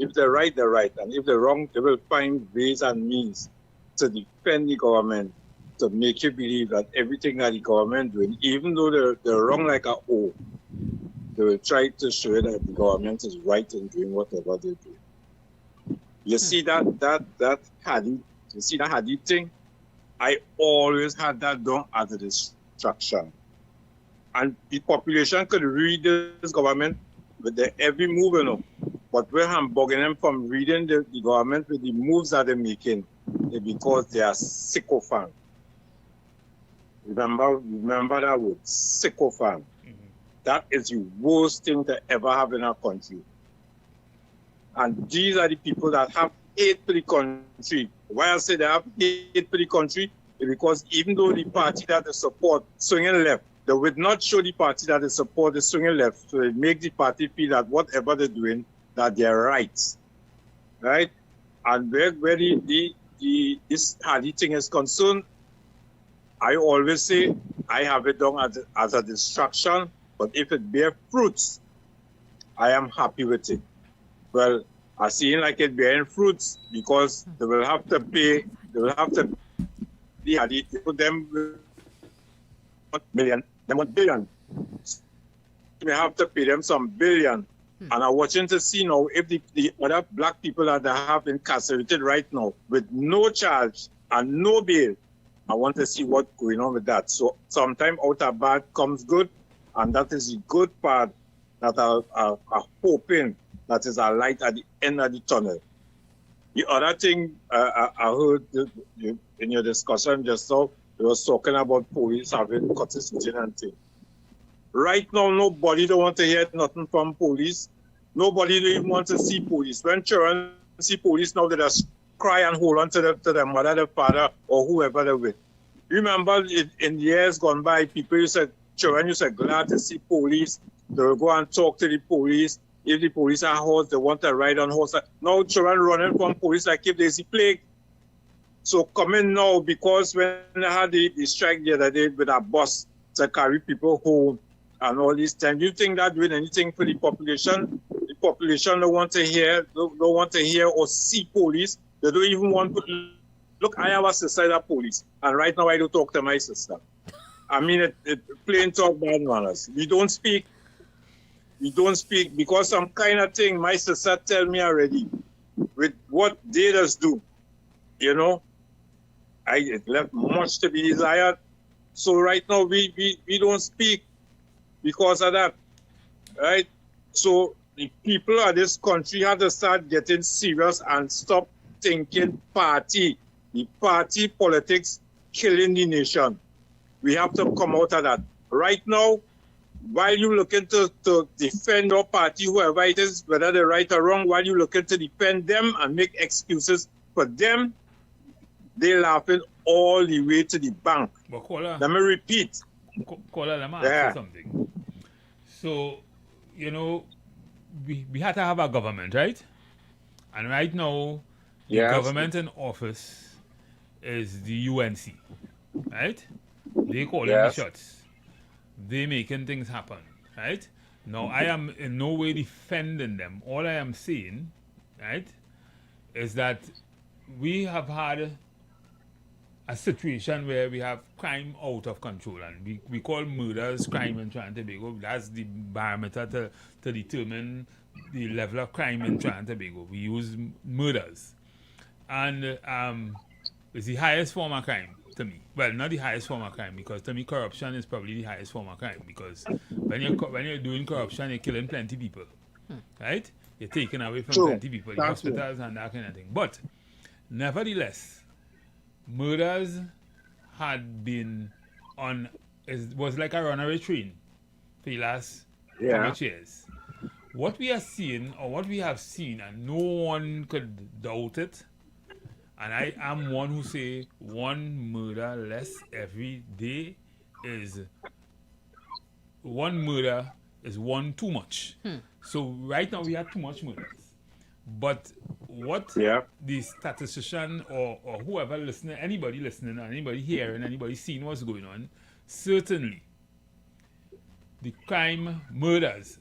if they're right, they're right, and if they're wrong, they will find ways and means to defend the government, to make you believe that everything that the government doing, even though they're wrong like a O, they will try to show you that the government is right in doing whatever they do. You see that Hadid, you see that Hadid thing? I always had that done as a distraction. And the population could read this government with their every move, But we're hamburging them from reading the government with the moves that they're making because they are sycophant. Remember that word, sycophant. That is the worst thing to ever have in our country. And these are the people that have hate for the country. Why I say they have hate for the country is because even though the party that they support swinging left, they would not show the party that they support is swinging left. So they make the party feel that whatever they're doing, that they're right. Right? And where this Hardy thing is concerned, I always say I have it down as a distraction, but if it bear fruits, I am happy with it. Well, I see it like it bearing fruits because they will have to pay, the Hardy to put them 1 million, them 1 billion. They have to pay them some billion. And I'm watching to see now if the other black people that they have incarcerated right now with no charge and no bail, I want to see what's going on with that. So sometime out of bad comes good, and that is the good part that I'm hoping that is a light at the end of the tunnel. The other thing I heard in your discussion just now, you was talking about police having cuts and things. Right now, nobody don't want to hear nothing from police. Nobody don't even want to see police. When children see police now, they just cry and hold on to their mother, their father, or whoever they're with. Remember, in years gone by, children used to glad to see police. They will go and talk to the police. If the police are horse, they want to ride on horse. Now children running from police like if there's a plague. So coming now, because when I had the strike the other day with a bus to carry people home and all this time, do you think that doing anything for the population? The population don't want to hear or see police. They don't even want to. Look, I have a sister that police, and right now I don't talk to my sister. I mean, it plain talk bad manners. We don't speak because some kind of thing my sister tell me already with what they just do. You know, it left much to be desired. So right now we don't speak because of that, right? So the people of this country have to start getting serious and stop thinking party. The party politics killing the nation. We have to come out of that. Right now, while you're looking to defend your party, whoever it is, whether they're right or wrong, while you're looking to defend them and make excuses for them, they're laughing all the way to the bank. Let me repeat. Let me ask you something. So, you know, we had to have a government, right? And right now, the government in office is the UNC, right? They calling the shots. They making things happen, right? Now, I am in no way defending them. All I am saying, right, is that we have had a situation where we have crime out of control, and we call murders crime in Trinidad and Tobago. That's the barometer to determine the level of crime in Trinidad and Tobago. We use murders. And it's the highest form of crime to me. Well, not the highest form of crime, because to me corruption is probably the highest form of crime, because when you're doing corruption, you're killing plenty of people, right? You're taking away from plenty of people, the hospitals and that kind of thing. But nevertheless, murders had been was like a runaway train for the last couple years. What we are seeing, or what we have seen, and no one could doubt it, and I am one who say one murder less every day is one too much. So right now we have too much murders. But what the statistician or whoever listening, anybody listening, anybody hearing, anybody seeing what's going on, certainly the crime murders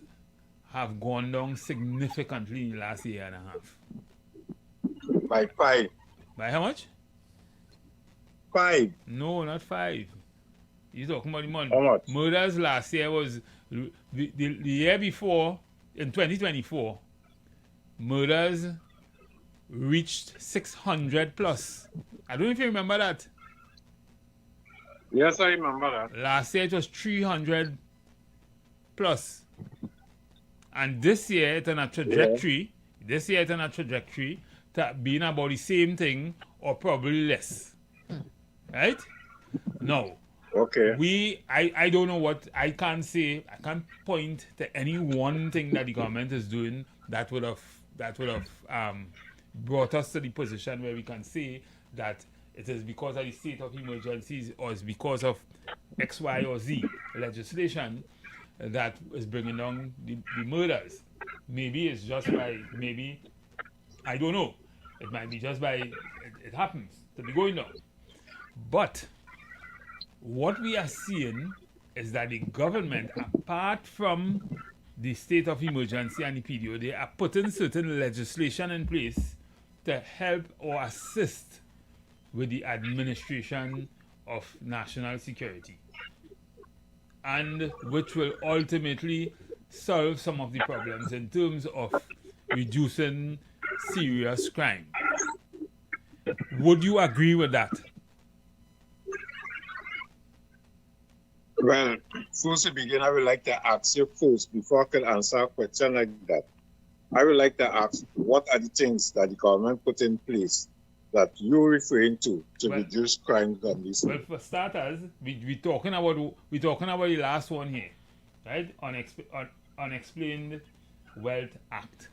have gone down significantly in the last year and a half. By 5. By how much? 5. No, not 5. You're talking about the month. How much? Murders last year was the year before, in 2024, murders reached 600 plus. I don't know if you remember that. Yes, I remember that. Last year it was 300 plus. And this year it's on a trajectory They see it on a trajectory to being about the same thing or probably less. Right? Now, okay. I don't know what, I can't point to any one thing that the government is doing that would have brought us to the position where we can say that it is because of the state of emergencies or it's because of X, Y, or Z legislation that is bringing down the murders. Maybe it's just by, I don't know. It might be just by, it happens to be going down. But what we are seeing is that the government, apart from the state of emergency and the PDO, they are putting certain legislation in place to help or assist with the administration of national security, and which will ultimately solve some of the problems in terms of reducing serious crime. Would you agree with that? Well, first to begin, I would like to ask you first, before I can answer a question like that, I would like to ask, what are the things that the government put in place that you're referring to reduce crimes on this? Well, for starters, we talking about the last one here, right? Unexplained Wealth Act.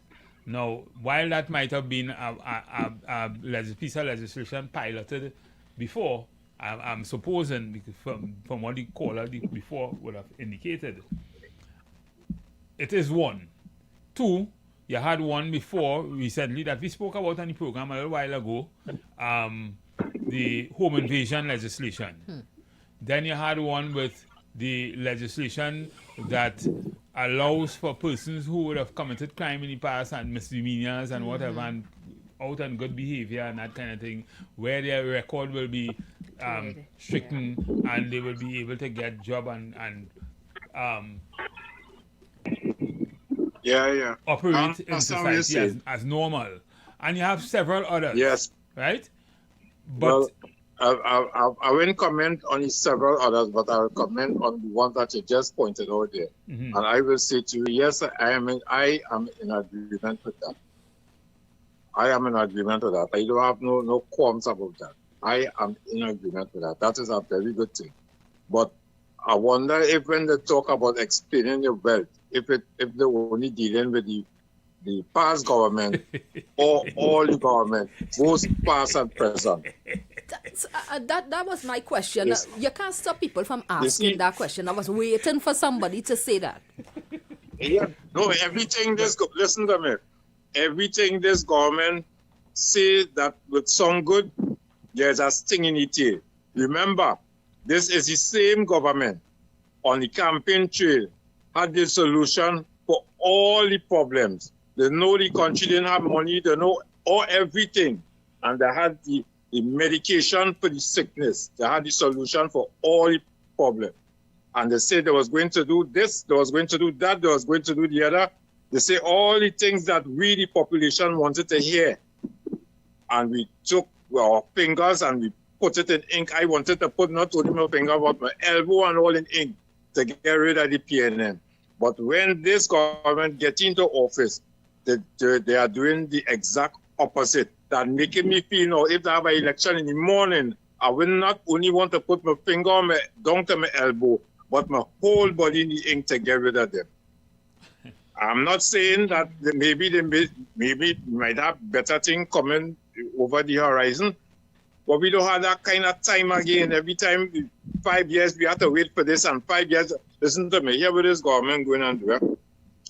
Now, while that might have been a piece of legislation piloted before, I'm supposing, because from what the caller before would have indicated, it is one. Two, you had one before recently that we spoke about on the program a little while ago, the home invasion legislation. Then you had one with the legislation that allows for persons who would have committed crime in the past and misdemeanors and whatever, and out on good behavior and that kind of thing, where their record will be stricken and they will be able to get job and operate in society as normal. And you have several others. Yes. Right? But well, I won't comment on the several others, but I'll comment on the one that you just pointed out there. And I will say to you, yes, I am in agreement with that. I am in agreement with that. I don't have no qualms about that. I am in agreement with that. That is a very good thing. But I wonder if when they talk about explaining the wealth, if they're only dealing with the past government or all the government, both past and present. That was my question. Yes. You can't stop people from asking that question. I was waiting for somebody to say that. Yeah. No, listen to me. Everything this government say that would sound good, there's a sting in it here. Remember, this is the same government on the campaign trail had the solution for all the problems. They know the country didn't have money, they know everything. And they had the medication for the sickness. They had the solution for all the problems. And they said they was going to do this, they was going to do that, they was going to do the other. They say all the things that we, the population, wanted to hear. And we took our fingers and we put it in ink. I wanted to put not only my finger, but my elbow and all in ink to get rid of the PNM. But when this government gets into office, they are doing the exact opposite. That making me feel now, if they have an election in the morning, I will not only want to put my finger down to my elbow, but my whole body in the ink to get rid of them. I'm not saying that maybe might have better things coming over the horizon, but we don't have that kind of time again. Every time, 5 years, we have to wait for this, and 5 years. Listen to me, here what this government going on do.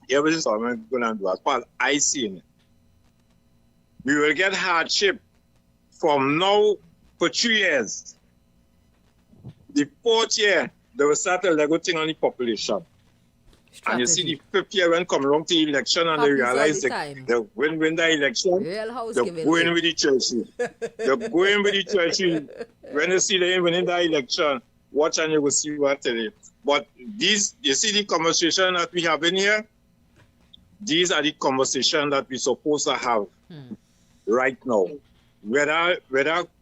Here what this government going on do. As far as I see it, we will get hardship from now for 3 years. The 4th year, they will start a Lego thing on the population. Strategy. And you see the 5th year when come along to the election and they realize they win the election, they're going with the churches. They're going with the churches. When you see them winning the election, watch and you will see what I tell you. But these, you see the conversation that we have in here, these are the conversations that we're supposed to have right now. Whether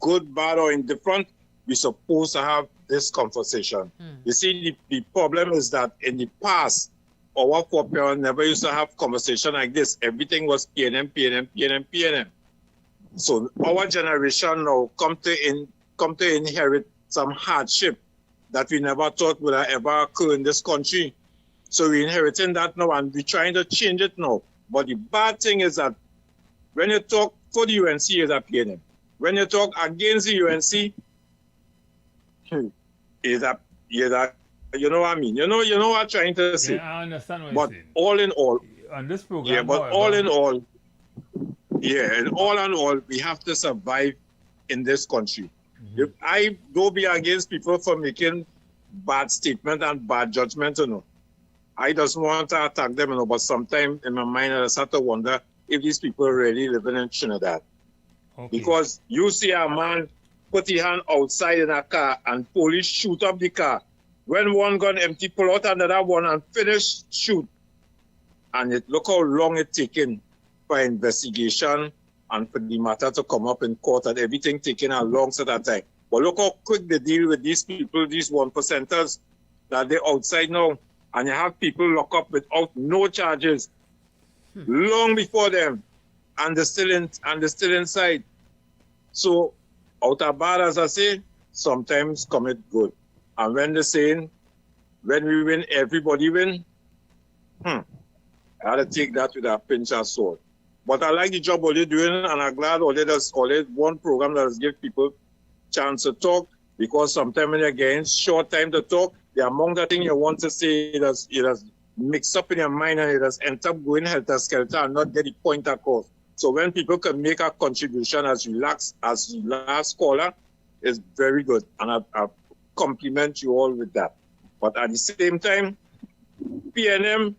good, bad, or indifferent, we're supposed to have this conversation. You see, the problem is that in the past, our foreparents never used to have conversation like this. Everything was PNM. So our generation now come to inherit some hardship that we never thought would have ever occur in this country. So we're inheriting that now and we're trying to change it now. But the bad thing is that when you talk for the UNC is a PNM. When you talk against the UNC, is a you know what I mean? You know what I'm trying to say. Yeah, I understand what but you're saying. All in all, on this program, yeah, but however, all in all, yeah, and all in all, we have to survive in this country. If I don't be against people for making bad statement and bad judgment, I just want to attack them, but sometimes in my mind I start to wonder if these people really living in Trinidad. Okay. Because you see a man put his hand outside in a car and police shoot up the car. When one gun empty, pull out another one and finish shoot. And look how long it's taken for investigation and for the matter to come up in court and everything taking a long set of time. But look how quick they deal with these people, these 1%ers, that they're outside now. And you have people locked up without no charges long before them. And they're still inside. So, out of bad, as I say, sometimes commit good. And when they're saying, when we win, everybody win, I had to take that with a pinch of salt. But I like the job all they're doing, and I'm glad all one program that has give people chance to talk, because sometimes when you're getting short time to talk, the amount of things you want to say, it has mixed up in your mind and it has ended up going helter-skelter and not get the point across. So when people can make a contribution as relaxed as the last caller, is very good. And I compliment you all with that. But at the same time, PNM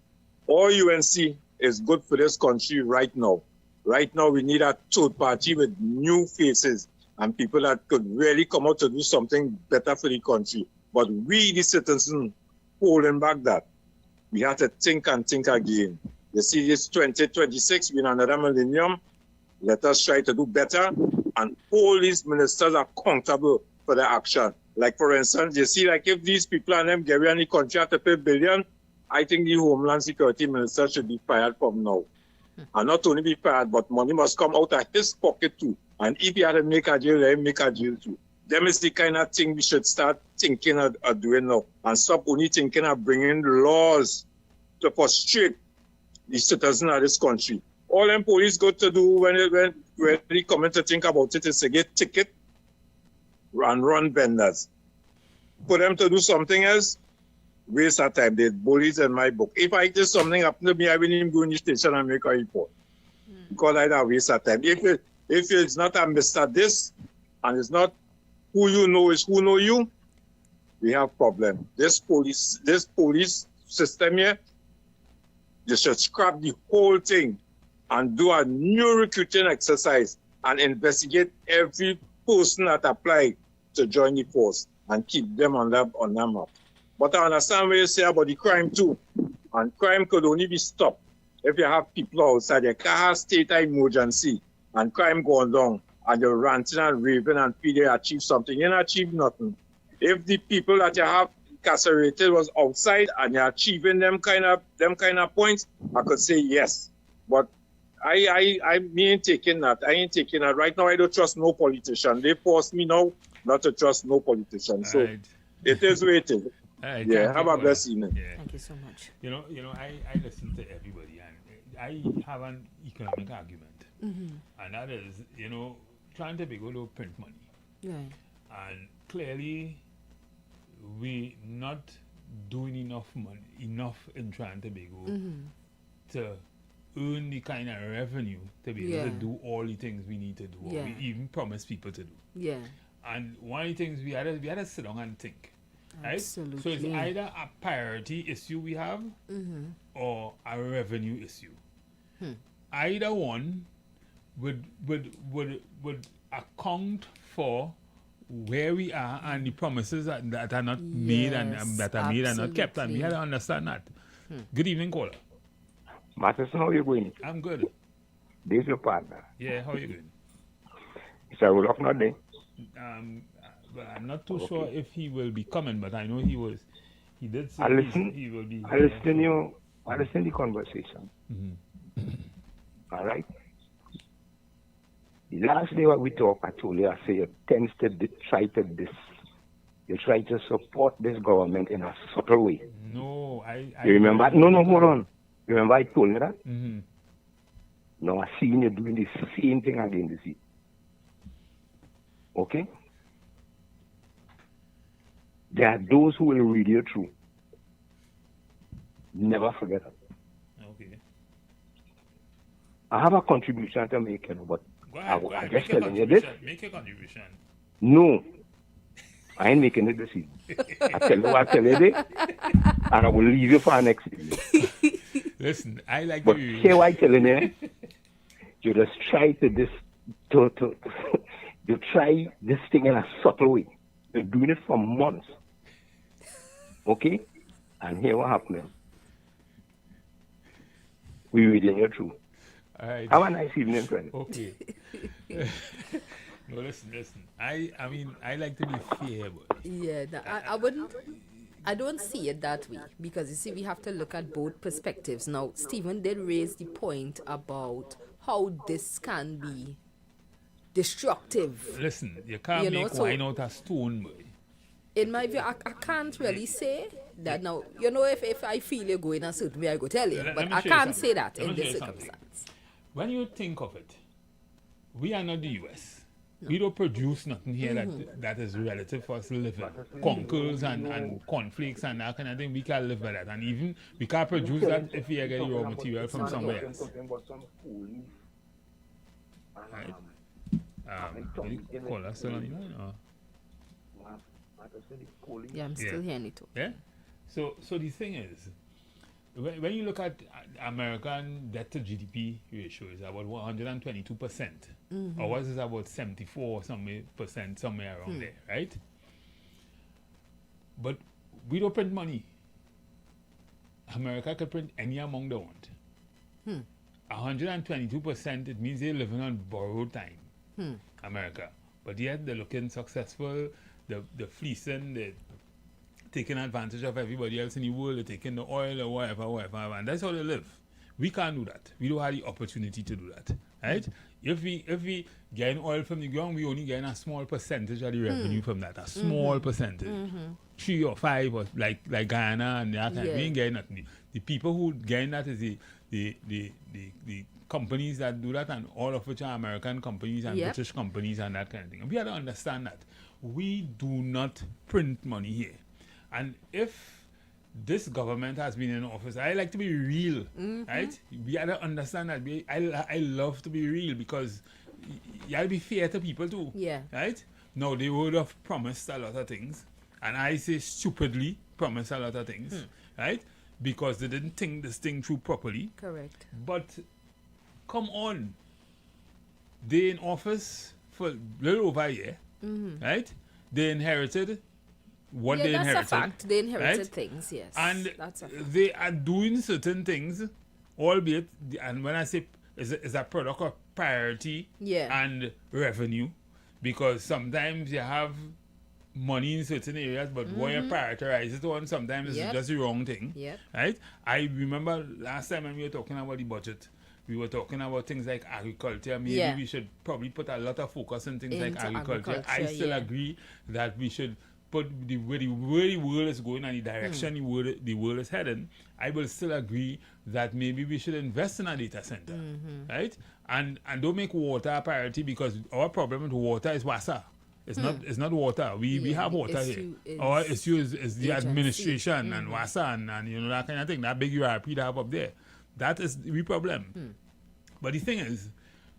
or UNC is good for this country right now. Right now, we need a third party with new faces and people that could really come out to do something better for the country. But we, the citizens, holding back that. We have to think and think again. You see, this 2026, we're in another millennium. Let us try to do better and all these ministers are accountable for their action. Like, for instance, you see, like, if these people and them get any contract to pay billion, I think the Homeland Security Minister should be fired from now. And not only be fired, but money must come out of his pocket too. And if he had to make a deal, let him make a deal too. Them is the kind of thing we should start thinking of doing now. And stop only thinking of bringing laws to frustrate the citizens of this country. All them police go to do when they come in to think about it is to get ticket and run vendors. For them to do something else, waste of time. They're bullies in my book. If I did something happen to me, I wouldn't even go in the station and make a report. Because I don't waste of time. If it's not a Mr. This, and it's not who you know is who know you, we have problem. This police system here, you should scrap the whole thing and do a new recruiting exercise and investigate every person that applied to join the force and keep them on that map. But I understand what you say about the crime too. And crime could only be stopped if you have people outside. You can't have state of emergency and crime going down and you're ranting and raving and feel they achieve something. You don't achieve nothing. If the people that you have incarcerated was outside and you're achieving them kind of points, I could say yes. But I ain't taking that. I ain't taking that. Right now I don't trust no politician. They force me now not to trust no politician. So it is what it is. Right, yeah, have a blessed evening. Yeah. Thank you so much. You know, I listen to everybody and I have an economic argument. And that is, trying to be able to print money. Yeah. And clearly we not doing enough in trying to be able to earn the kind of revenue to be able to do all the things we need to do, or we even promise people to do. Yeah. And one of the things we had to sit down and think. Right? Absolutely. So it's either a priority issue we have or a revenue issue. Either one would account for where we are and the promises that are not made and that are made and not kept. And we have to understand that. Good evening, caller. Masterson, how are you going? I'm good. This is your partner. Yeah, how are you doing? Is that Rudolph not there? But I'm not too sure if he will be coming, but I know he did say he will be. I listen to you Understand the conversation. All right? The last day what we talked, I told you, I say you tend to you try to support this government in a subtle way. No, you remember? No, hold on. You remember I told you that? Mm-hmm. Now I see you doing the same thing again this year. Okay? There are those who will read you through. Never forget it. Okay. I have a contribution to make, but Go ahead, I'm just telling you this. Make a contribution. No. I ain't making it this evening. I tell you this, and I will leave you for next evening. Listen, I like but you. Hear what I'm telling you? You just try to you try this thing in a subtle way. You're doing it for months. Okay? And here what happened. We reading you through. All right. Have a nice evening, friend. Okay. No, listen. I mean, I like to be fair, but yeah, I wouldn't. I don't see it that way because you see, we have to look at both perspectives. Now, Stephen did raise the point about how this can be destructive. Listen, you can't make wine out of stone, boy. In my view, I can't really say that now. You know, if I feel you're going a certain way, I go tell you. But I can't say that in this circumstance. When you think of it, we are not the US. No. We don't produce nothing here that is relative for us to live in. Conkles and cornflakes and that kind of thing, we can't live by that. And even we can't produce that if we get raw material from somewhere else. Right? Call us still on the line? Yeah, I'm still hearing it too. Yeah? So the thing is, when you look at American debt to GDP ratio, is about 122%. Ours is about 74% somewhere around there, right? But we don't print money. America could print any amount they want. 122%, it means they're living on borrowed time. America. But yet they're looking successful, they're fleecing, they're taking advantage of everybody else in the world, they're taking the oil or whatever, and that's how they live. We can't do that. We don't have the opportunity to do that, right? If we gain oil from the ground, we only gain a small percentage of the revenue from that, a small percentage, 3 or 5, or like Guyana and that kind. We ain't getting nothing. The people who gain that is the companies that do that, and all of which are American companies and British companies and that kind of thing. And we have to understand that we do not print money here. And if this government has been in office, I like to be real, right? We have to understand that. I love to be real because you have to be fair to people too, right? No, they would have promised a lot of things, and I say stupidly promised a lot of things, right? Because they didn't think this thing through properly. Correct. But come on, they in office for a little over a year, right? They inherited what they inherited. That's a fact. They inherited right? things, yes. And that's a fact. They are doing certain things, albeit, and when I say is a product of priority and revenue, because sometimes you have money in certain areas, but when you prioritize it on, sometimes it's just the wrong thing, right? I remember last time when we were talking about the budget, we were talking about things like agriculture. Maybe we should probably put a lot of focus on things like agriculture. I still agree that we should put where the world is going and the direction the world is heading. I will still agree that maybe we should invest in a data center, right? And don't make water a priority, because our problem with water is wasa. It's not water. We have water here. Our issue is the administration and wasa and you know, that kind of thing. That big URP they have up there. That is the problem. But the thing is,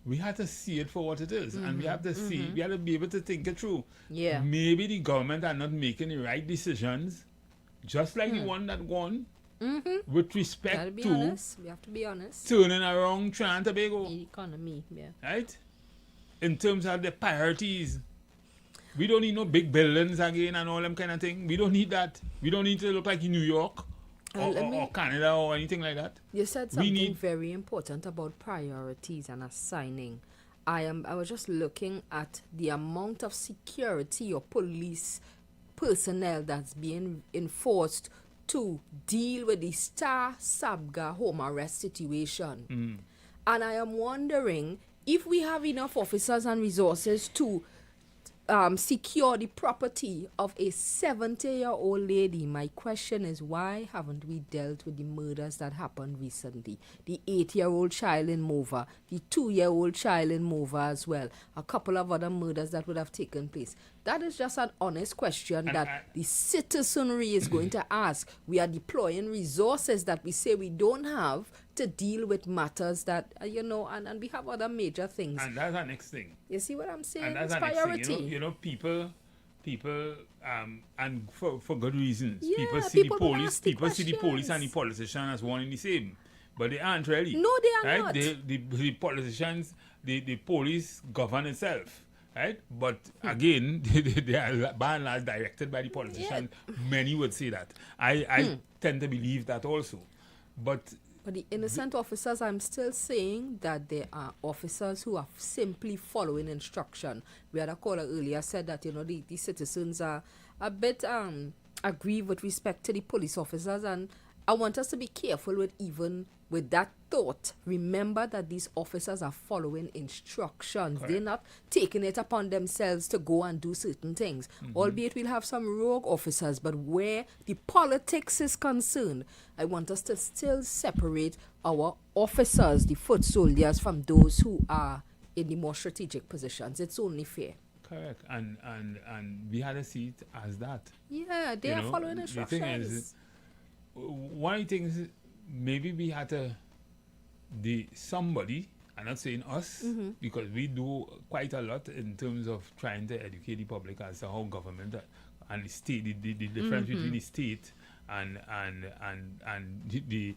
we have to see it for what it is, and we have to see, we have to be able to think it through. Yeah. Maybe the government are not making the right decisions, just like the one that won, with respect to honest. We have to be honest. Turning around Trinidad and Tobago. The economy, right? In terms of the priorities. We don't need no big buildings again and all them kind of thing. We don't need that. We don't need to look like New York. Or Canada or anything like that. You said something very important about priorities and assigning. I was just looking at the amount of security or police personnel that's being enforced to deal with the Star Sabga home arrest situation. And I am wondering if we have enough officers and resources to secure the property of a 70-year-old lady. My question is, why haven't we dealt with the murders that happened recently? The 8-year-old child in Mova, the 2-year-old child in Mova as well, a couple of other murders that would have taken place. That is just an honest question that the citizenry is going to ask. We are deploying resources that we say we don't have to deal with matters that, and we have other major things. And that's our next thing. You see what I'm saying? And that's it's our priority. next thing. People, and for good reasons. Yeah, people see people the will police. ask the People see the police and the questions. politician as one and the same, but they aren't really. No, they are right? not. The politicians, the police govern itself. Right, but again, they are by and large directed by the politicians. Many would say that. I tend to believe that also, but the innocent officers, I'm still saying that there are officers who are simply following instruction. We had a caller earlier said that the citizens are a bit aggrieved with respect to the police officers, and I want us to be careful with that thought. Remember that these officers are following instructions. Correct. They're not taking it upon themselves to go and do certain things. Albeit we'll have some rogue officers, but where the politics is concerned, I want us to still separate our officers, the foot soldiers, from those who are in the more strategic positions. It's only fair. correct. And we had to see it as that. Yeah, they are following instructions. The thing is, one of the things, maybe we had to, somebody, I'm not saying us, because we do quite a lot in terms of trying to educate the public as to how government and the state, the difference between the state and the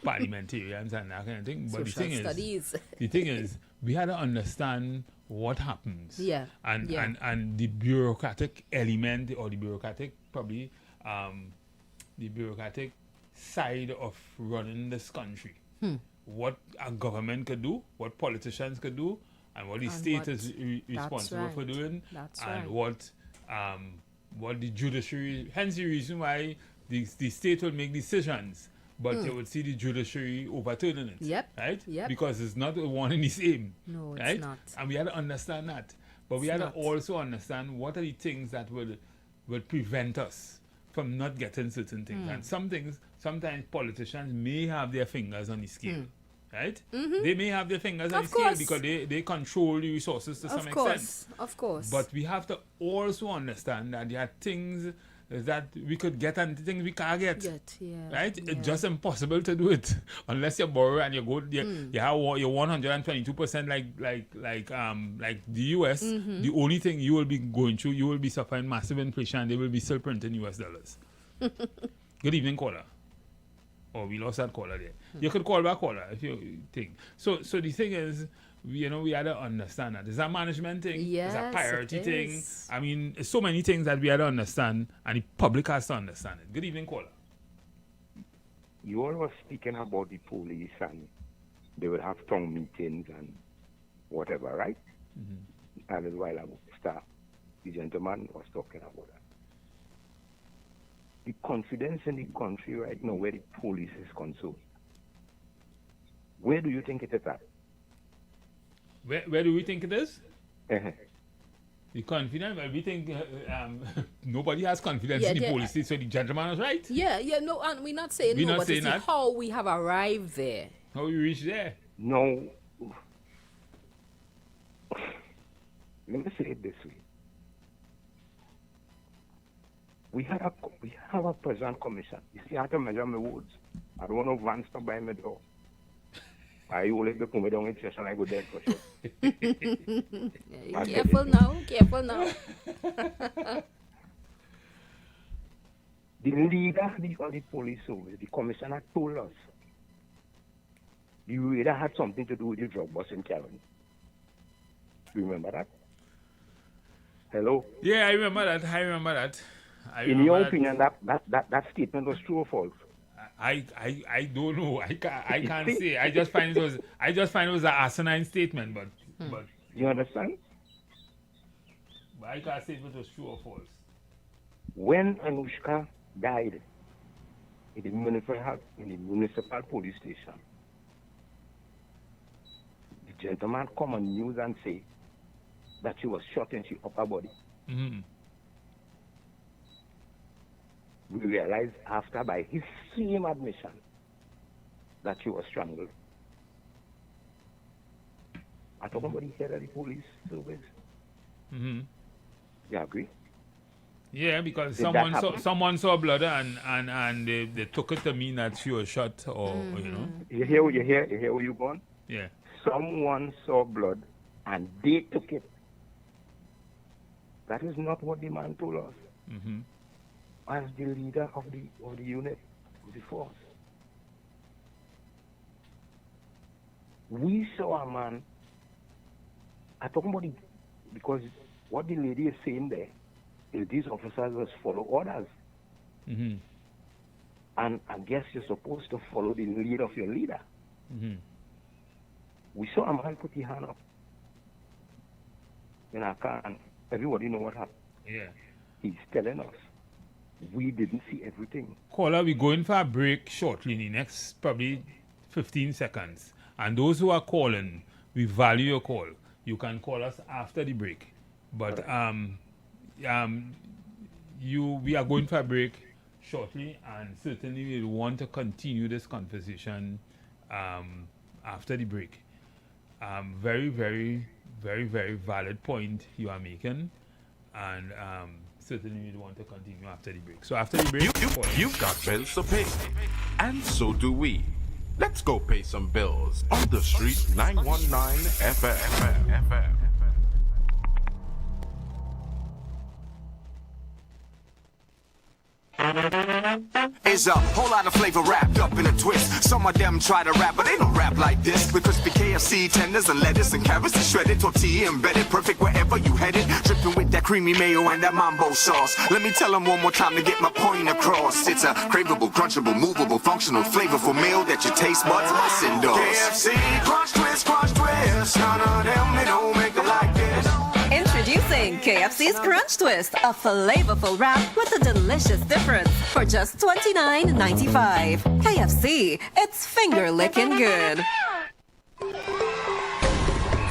parliamentarians and that kind of thing. But the thing is, we had to understand what happens. Yeah. And the bureaucratic element, or the bureaucratic probably the bureaucratic side of running this country. What a government could do, what politicians could do, and what the state is responsible for doing, and what the judiciary. Hence the reason why the state will make decisions, but they would see the judiciary overturning it. Yep. Right? Yep. Because it's not one and the same. No, right? it's not. And we had to understand that. But we had to also understand what are the things that will prevent us from not getting certain things. And some things, sometimes politicians may have their fingers on the scale. Right? They may have their fingers on the scale because they control the resources to some extent. Of course. But we have to also understand that there are things that we could get and things we can't get. Right? Yeah. It's just impossible to do it unless you borrow and you go you have your 122% like the US. The only thing you will be going through, you will be suffering massive inflation and they will be still printing US dollars. Good evening, caller. Oh, we lost that caller there. You could call back, caller, if you think. So the thing is, we had to understand that. It's a management thing. Yes, it's a priority it thing. is. I mean, there's so many things that we had to understand, and the public has to understand it. Good evening, caller. You all were speaking about the police and they would have town meetings and whatever, right? And a while ago, the gentleman was talking about that. The confidence in the country right now, where the police is concerned, where do you think it is at? Where do we think it is? The confidence, well, we think nobody has confidence in the police, so the gentleman is right. No, and we're not saying We're no, not but saying it's that. how we have arrived there. How we reach there? No. Let me say it this way. We have a present commission. You see, I have to measure my words. I don't want to vans to buy my door. I always go me down in session, I go there for sure. Careful now. The leader of the police service, the commissioner, told us the radar had something to do with the drug bust in Karen. Remember that? Hello? Yeah, I remember that. In your opinion, that statement was true or false? I don't know. I can't say. I just find it was an asinine statement, but you understand? But I can't say if it was true or false. When Anushka died, in the municipal police station. The gentleman come on news and say that she was shot in her upper body. Mm-hmm. We realized after, by his same admission, that she was strangled. I talk about the head of the police service. Mm-hmm. You agree? Yeah, because Did someone saw blood and they took it to mean that she was shot, or you know. You hear where you going? Yeah. Someone saw blood and they took it. That is not what the man told us. Mm-hmm. As the leader of the unit, of the force. We saw a man. I'm talking about because what the lady is saying there is these officers must follow orders. Mm-hmm. And I guess you're supposed to follow the lead of your leader. Mm-hmm. We saw a man put his hand up in our car, and everybody know what happened. Yeah. He's telling us we didn't see everything. Caller, we're going for a break shortly in the next probably 15 seconds. And those who are calling, we value your call. You can call us after the break. But we are going for a break shortly, and certainly we'll want to continue this conversation after the break. Very, very, very, very valid point you are making, and certainly we'll want to continue after the break. So after the break, you've got bills to pay, and so do we. Let's go pay some bills on the street 919 FM. Is a whole lot of flavor wrapped up in a twist. Some of them try to rap, but they don't rap like this. With crispy KFC tenders and lettuce and carrots and shredded tortilla embedded, perfect wherever you headed. Dripping with that creamy mayo and that mambo sauce. Let me tell them one more time to get my point across. It's a craveable, crunchable, movable, functional, flavorful meal that your taste buds must endorse. KFC crunch twist, crunch twist. None of them, they don't make it like this. Introducing KFC's Crunch Twist, a flavorful wrap with a delicious difference for just $29.95. KFC, it's finger-licking good.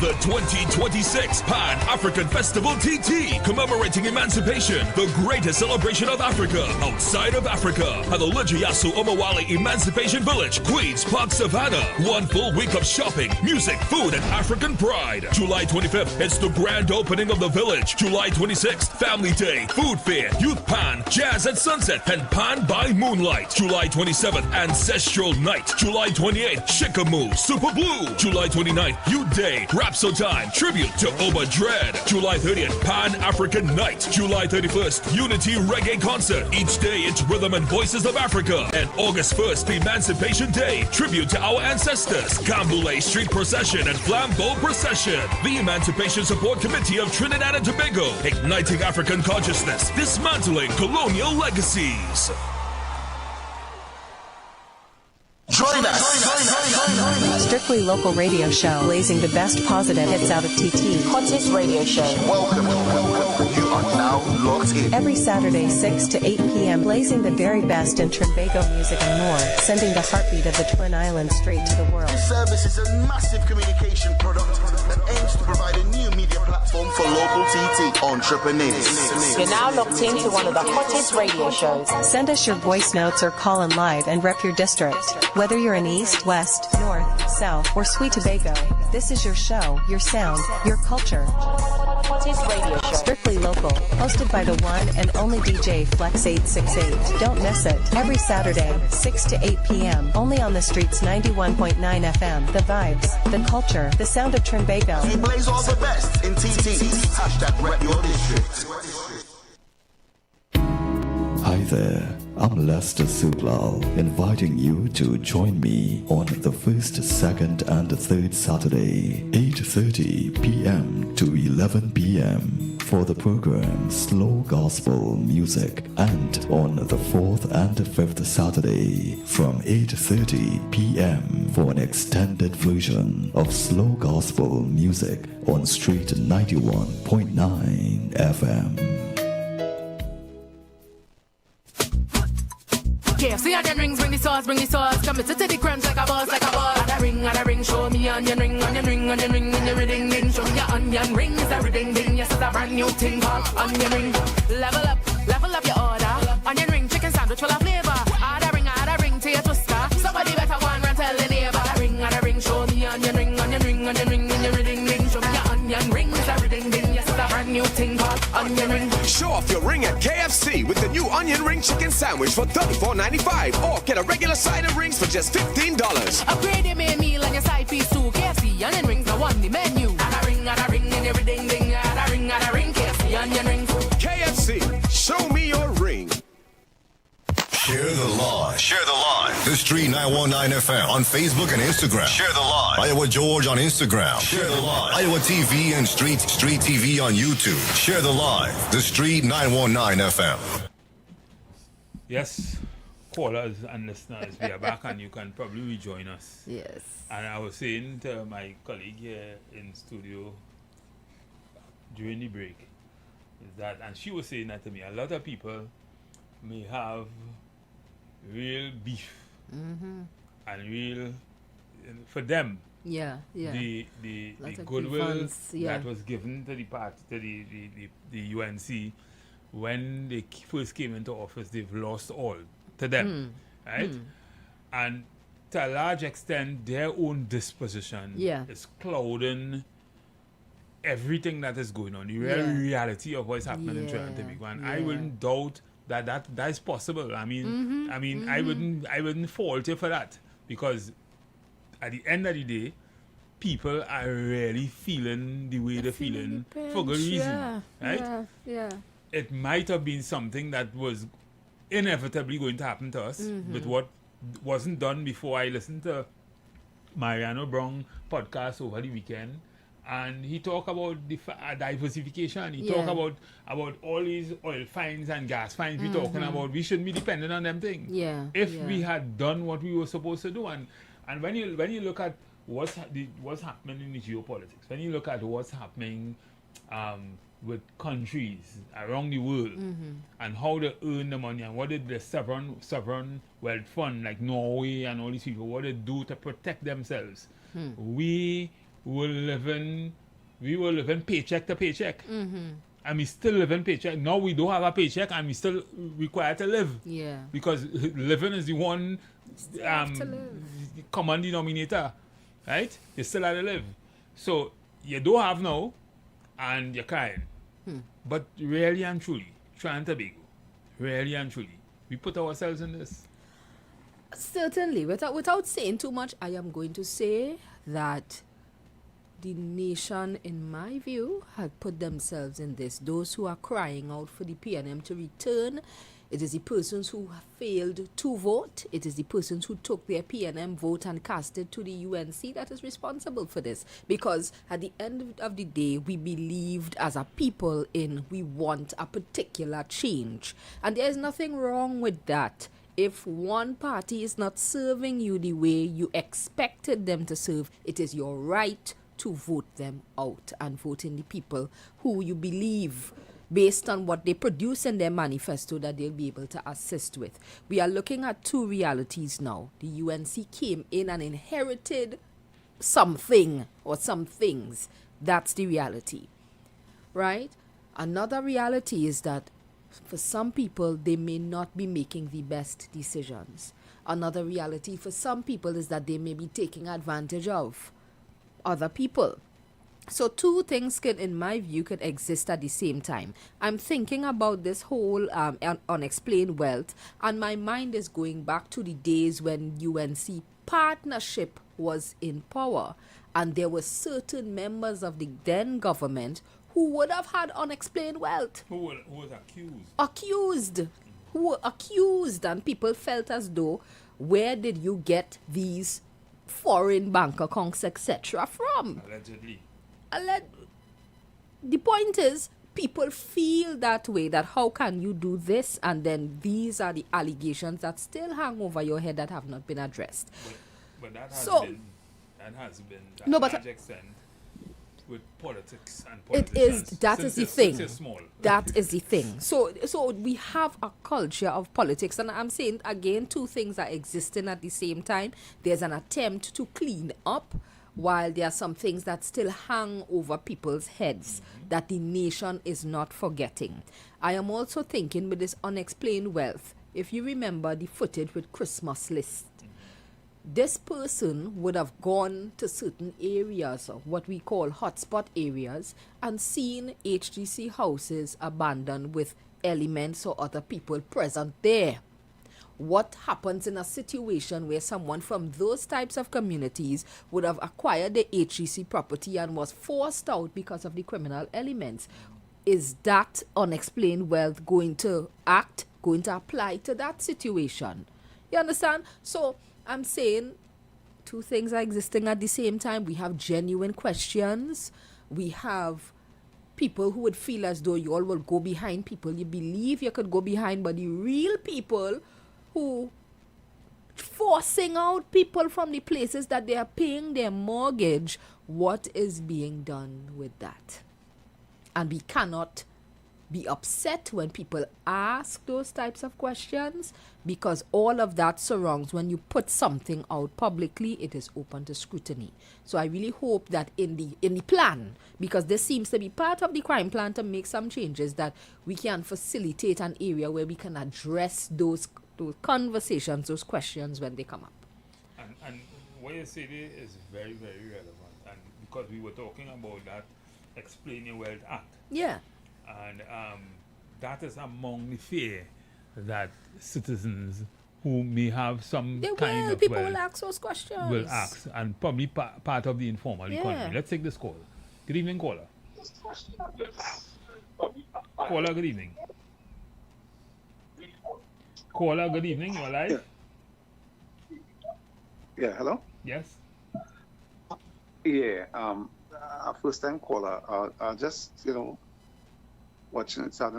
The 2026 Pan-African Festival TT, commemorating emancipation, the greatest celebration of Africa outside of Africa, at the Lijiasu Omawale Emancipation Village, Queens Park, Savannah. 1 full week of shopping, music, food, and African pride. July 25th, it's the grand opening of the village. July 26th, Family Day, Food Fair, Youth Pan, Jazz at Sunset, and Pan by Moonlight. July 27th, Ancestral Night. July 28th, Shikamoo, Super Blue. July 29th, Youth Day, Rapso Time, tribute to Oba Dread. July 30th, Pan-African Night. July 31st, Unity Reggae Concert. Each day, it's Rhythm and Voices of Africa. And August 1st, Emancipation Day, tribute to our ancestors. Kambule Street Procession and Flambeau Procession. The Emancipation Support Committee of Trinidad and Tobago, igniting African consciousness, dismantling colonial legacies. Join us. Strictly local radio show, blazing the best positive hits out of TT. Hottest radio show. Welcome. You are now locked in. Every Saturday, 6 to 8 p.m., blazing the very best in Trinbago music and more, sending the heartbeat of the Twin Islands straight to the world. This service is a massive communication product that aims to provide a new media platform for local TT entrepreneurs. You're now locked into one of the hottest radio shows. Send us your voice notes or call in live and rep your district. Whether you're in East, West, North, South, or Sweet Tobago, this is your show, your sound, your culture. Hottest radio show. Strictly local, hosted by the one and only DJ Flex 868. Don't miss it. Every Saturday, 6 to 8 p.m. Only on the streets 91.9 FM. The vibes, the culture, the sound of Trinbago. We blaze all the best in TT. Hashtag rep your district. Hi there, I'm Lester Sublal, inviting you to join me on the first, second, and third Saturday, 8:30 p.m. to 11 p.m. for the program Slow Gospel Music, and on the fourth and fifth Saturday from 8:30 p.m. for an extended version of Slow Gospel Music on Street 91.9 FM. KFC onion rings, bring the sauce, committed to the crunch like a boss, Add a ring, show me onion ring, in your ring, ding. Show me your onion ring, it's a ring, ding. Yes, it's a brand new thing called onion ring. Level up your order. Onion ring, chicken sandwich full of flavor. Add a ring to your twister. Somebody better go and tell the neighbor. Add a ring, show me onion ring, in your ring, ding. Show me your onion ring, it's a ring, ding. Yes, it's a brand new thing called onion ring. Show off your ring at KFC with the new onion ring chicken sandwich for $34.95, or get a regular side of rings for just $15. Upgrade your main meal and your side piece too. KFC onion rings are on the menu. Add a ring in every ding ding. Add a ring, KFC onion rings. KFC, show me your ring. Share the live. Share the live. The Street 919 FM on Facebook and Instagram. Share the live. Iowa George on Instagram. Share the live. Iowa TV and Street TV on YouTube. Share the live. The Street 919 FM. Yes, callers and listeners, we are back and you can probably rejoin us. Yes. And I was saying to my colleague here in studio during the break, is that, and she was saying that to me, a lot of people may have real beef and real, for them, the goodwill that was given to the party, to the UNC when they first came into office, they've lost all to them, right? And to a large extent, their own disposition is clouding everything that is going on, the reality of what's happening in Trinidad and Tobago. And I wouldn't doubt that is possible. I mean, I wouldn't fault you for that, because at the end of the day, people are really feeling the way they're feeling for good reason, right? It might have been something that was inevitably going to happen to us, but what wasn't done before. I listened to Mariano Brown podcast over the weekend, and he talked about the diversification. He talked about all these oil finds and gas finds we're talking about. We shouldn't be dependent on them things. If we had done what we were supposed to do, and when you look at what's happening in the geopolitics, when you look at what's happening with countries around the world and how they earn the money, and what did the sovereign wealth fund like Norway and all these people, what they do to protect themselves. We were living paycheck to paycheck, and we still live in paycheck. Now we don't have a paycheck and we still required to live, because living is the one common denominator, right? You still have to live, so you don't have now and you're crying. But really and truly, Trinidad and Tobago, really and truly, we put ourselves in this. Certainly, without saying too much, I am going to say that the nation, in my view, had put themselves in this. Those who are crying out for the PNM to return, it is the persons who failed to vote. It is the persons who took their PNM vote and cast it to the UNC that is responsible for this. Because at the end of the day, we believed as a people we want a particular change. And there is nothing wrong with that. If one party is not serving you the way you expected them to serve, it is your right to vote them out and vote in the people who you believe, based on what they produce in their manifesto, that they'll be able to assist with. We are looking at two realities now. The UNC came in and inherited something or some things. That's the reality, right? Another reality is that for some people, they may not be making the best decisions. Another reality for some people is that they may be taking advantage of other people. So two things in my view, could exist at the same time. I'm thinking about this whole unexplained wealth, and my mind is going back to the days when UNC partnership was in power, and there were certain members of the then government who would have had unexplained wealth. Who was accused? Who were accused, and people felt as though, where did you get these foreign bank accounts, etc. from? Allegedly. The point is, people feel that way, that how can you do this, and then these are the allegations that still hang over your head that have not been addressed. But that has been to a large extent with politics and It politicians. is. That is the Since thing. it's small. That is the thing. So we have a culture of politics, and I'm saying again, two things are existing at the same time. There's an attempt to clean up, while there are some things that still hang over people's heads that the nation is not forgetting. I am also thinking with this unexplained wealth. If you remember the footage with Christmas list, this person would have gone to certain areas, or what we call hotspot areas, and seen HGC houses abandoned with elements or other people present there. What happens in a situation where someone from those types of communities would have acquired the HGC property and was forced out because of the criminal elements? Is that unexplained wealth going to apply to that situation? You understand? So I'm saying two things are existing at the same time. We have genuine questions. We have people who would feel as though you all will go behind people you believe you could go behind, but the real people who forcing out people from the places that they are paying their mortgage, what is being done with that? And we cannot be upset when people ask those types of questions, because all of that surrounds when you put something out publicly, it is open to scrutiny. So I really hope that in the plan, because this seems to be part of the crime plan to make some changes, that we can facilitate an area where we can address those conversations, those questions when they come up. And what you say there is very, very relevant. And because we were talking about that Explain Your Wealth Act. Yeah. And that is among the fear that citizens who may have some kind of people wealth will ask those questions. will ask, and probably part of the informal economy. Let's take this call. Good evening, caller. Caller, good evening. Caller, good evening. You're live. Yeah, hello? Yes. Yeah, first time caller. I just, started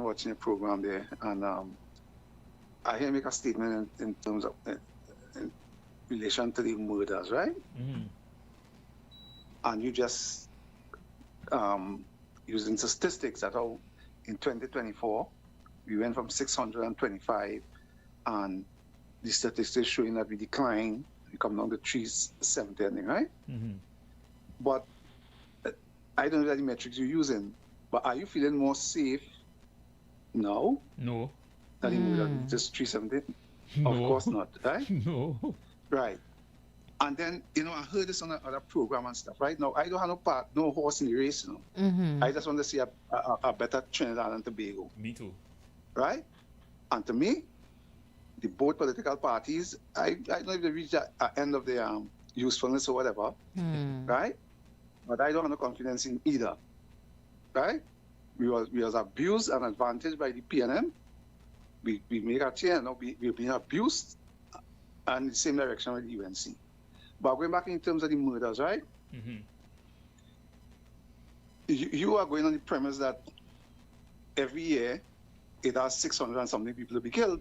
watching a program there, and I hear you make a statement in terms of in relation to the murders, right? Mm-hmm. And you just using statistics that how in 2024 we went from 625, and the statistics showing that we decline, we come down to 370, right? Mm-hmm. But I don't know the metrics you're using, but are you feeling more safe now? No. Than just 370? No. Of course not, right? No. Right. And then, I heard this on another program and stuff, right? Now, I don't have no horse in the race, Mm-hmm. I just want to see a better Trinidad and Tobago. Me too. Right? And to me, the both political parties, I don't know if they reach the end of their usefulness or whatever, right? But I don't have no confidence in either, right? We was abused and advantaged by the PNM. We make a change, we've been abused and the same direction with the UNC. But going back in terms of the murders, right? Mm-hmm. You are going on the premise that every year it has 600 and something people to be killed.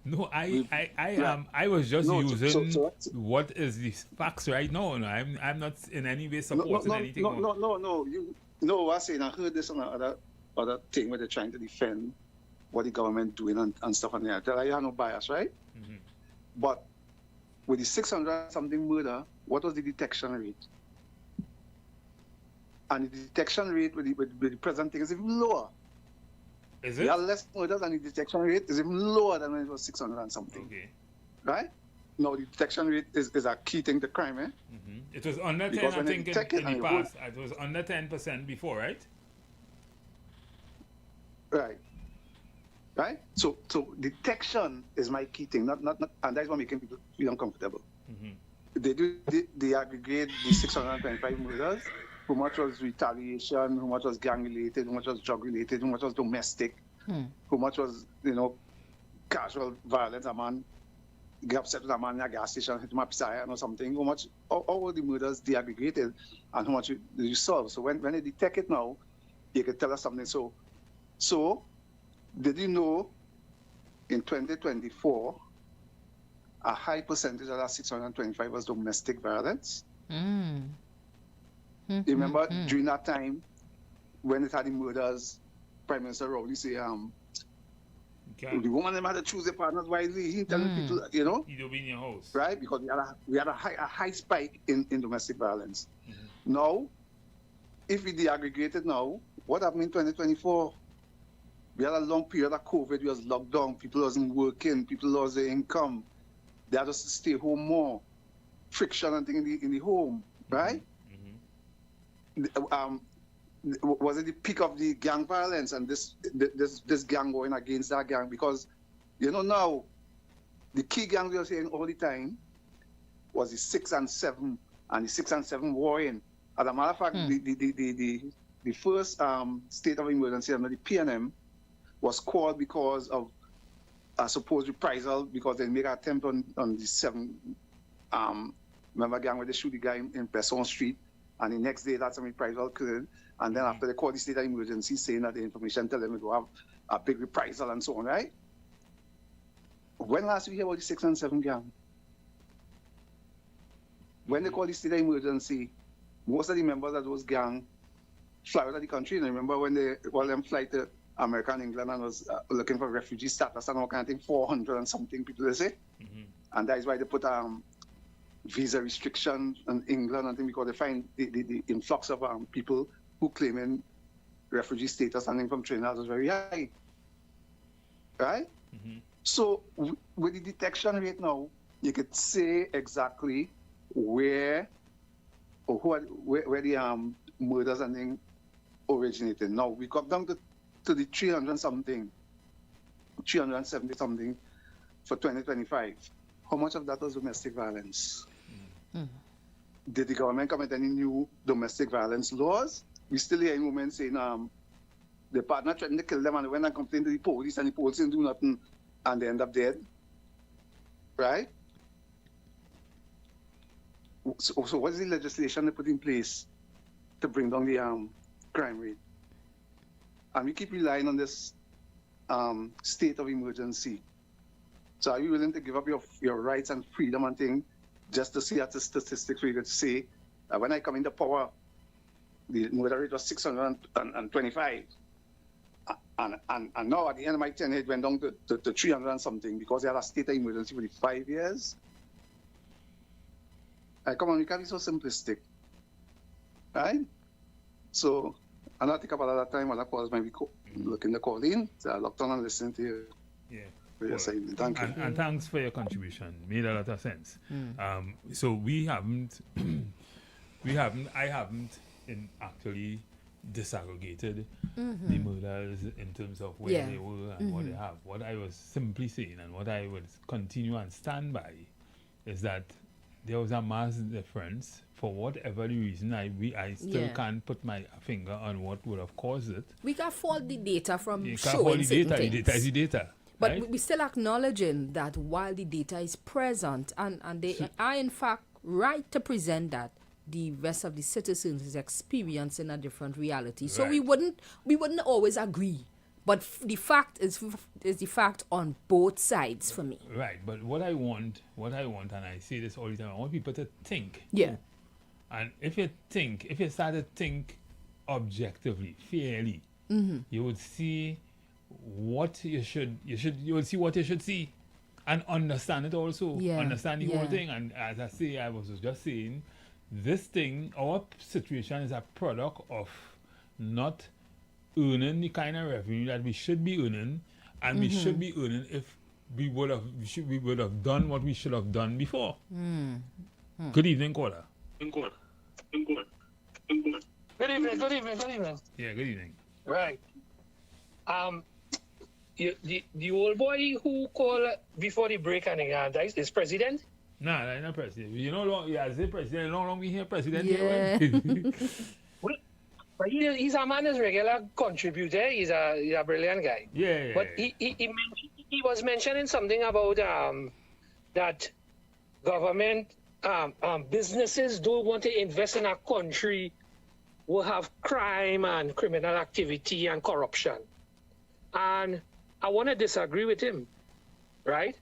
No, I was just using what is the facts right now. No, I'm not in any way supporting anything. No, I say I heard this on other thing where they're trying to defend what the government doing and stuff on there. I have no bias, right? Mm-hmm. But with the 600 something murder, what was the detection rate? And the detection rate with the present thing is even lower. Is it? There are less murders and the detection rate is even lower than when it was 600 and something. Okay. Right? No, the detection rate is a key thing to crime, eh? Mm-hmm. It was under 10, because I think, in the past. It was under 10% before, right? Right. Right? So detection is my key thing, not and that's what making people feel uncomfortable. Mm-hmm. They aggregate the 625 murders. How much was retaliation, how much was gang related, how much was drug related, how much was domestic, how much was, casual violence, a man get upset with a man in a gas station, hit him up side or something, how much, all the murders they aggregated and how much you solve. So when they detect it now, you can tell us something. So did you know in 2024, a high percentage of that 625 was domestic violence? You remember during that time when it had the murders, Prime Minister Rowley say, the woman them had to choose their partners wisely. He telling people, you know, you don't be in your house, right? Because we had a high spike in domestic violence. Now, if we deaggregate it now, what happened in 2024? We had a long period of COVID. We was locked down. People wasn't working. People lost their income. They had to stay home more. Friction and things in the home, right? Was it the peak of the gang violence and this gang going against that gang? Because, you know, now, the key gang we are saying all the time was the 6 and 7, and the 6 and 7 warring. As a matter of fact, the first state of emergency under the PNM was called because of a supposed reprisal, because they made an attempt on the 7, remember gang where they shoot the guy in Besson Street, and the next day that's a reprisal occurred. And then after they called the state of emergency, saying that the information tell them it will have a big reprisal and so on, right? When last we hear about the 6 and 7 gang? When they called the state of emergency, most of the members of those gang fly out of the country. And I remember when they them fly to America and England and was looking for refugee status and all kind of thing, 400 and something people they say. And that is why they put visa restriction in England and things, because they find the influx of people who claiming refugee status and from Trinidad was very high. Right? So with the detection rate now, you could say exactly where the murders and things originated. Now we got down to the 300 something, 370 something for 2025. How much of that was domestic violence? Did the government come with any new domestic violence laws? We still hear women saying the partner threatened to kill them and they went and complained to the police and the police didn't do nothing and they end up dead. Right? So what is the legislation they put in place to bring down the crime rate? And we keep relying on this state of emergency. So are you willing to give up your rights and freedom and things just to see at the statistics we could say when I come into power, the murder rate was 625. And now at the end of my tenure, it went down to 300 and something because they had a state of emergency for the 5 years. Come on, you can't be so simplistic. Right? So, and I think about that time when I was maybe looking to call in. So I looked on and listened to you. Yeah. Thank you. And thanks for your contribution. Made a lot of sense. So I haven't actually disaggregated the murders in terms of where they were and what they have. What I was simply saying and what I would continue and stand by is that there was a mass difference. For whatever the reason, I still can't put my finger on what would have caused it. We can fault the data from You can't showing fault the certain data. things. The data is the data. But right? we still acknowledging that while the data is present and they are in fact right to present that, the rest of the citizens is experiencing a different reality. So we wouldn't always agree. But the fact is the fact on both sides for me. Right, but what I want, and I say this all the time, I want people to think. Yeah. And if you start to think objectively, fairly, you would see what you would see what you should see, and understand it also. Yeah. Understand the whole thing. And as I was just saying, this thing, our situation is a product of not earning the kind of revenue that we should be earning, and we should be earning if we would have done what we should have done before. Good evening, caller. Good evening. Yeah, good evening. Right. The old boy who called before the break and is president? Nah, that's not president. You know, I say president, no longer here, president. Yeah. But he's a man, as regular contributor. He's a brilliant guy. Yeah. But he was mentioning something about that government businesses don't want to invest in a country will have crime and criminal activity and corruption. And I want to disagree with him, right?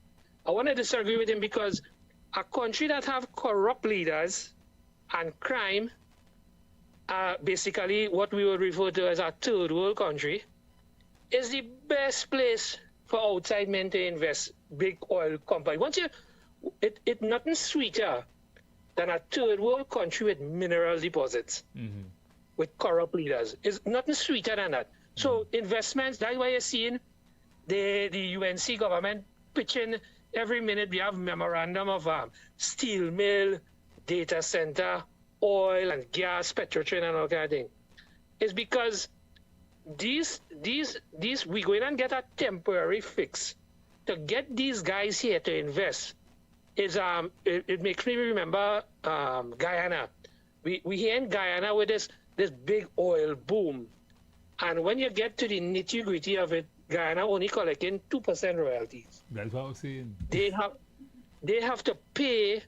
I want to disagree with him because a country that have corrupt leaders and crime basically what we would refer to as a third world country, is the best place for outside men to invest, big oil company. Once you, it nothing sweeter than a third world country with mineral deposits, with corrupt leaders. It's nothing sweeter than that. So investments, that's why you're seeing the UNC government pitching every minute. We have memorandum of steel mill, data center, oil and gas, petrotrain and all kind of thing. It's because these we go in and get a temporary fix to get these guys here to invest. Is it makes me remember Guyana. We here in Guyana with this big oil boom, and when you get to the nitty gritty of it, Guyana only collecting 2% royalties. That's what I was saying. They have to pay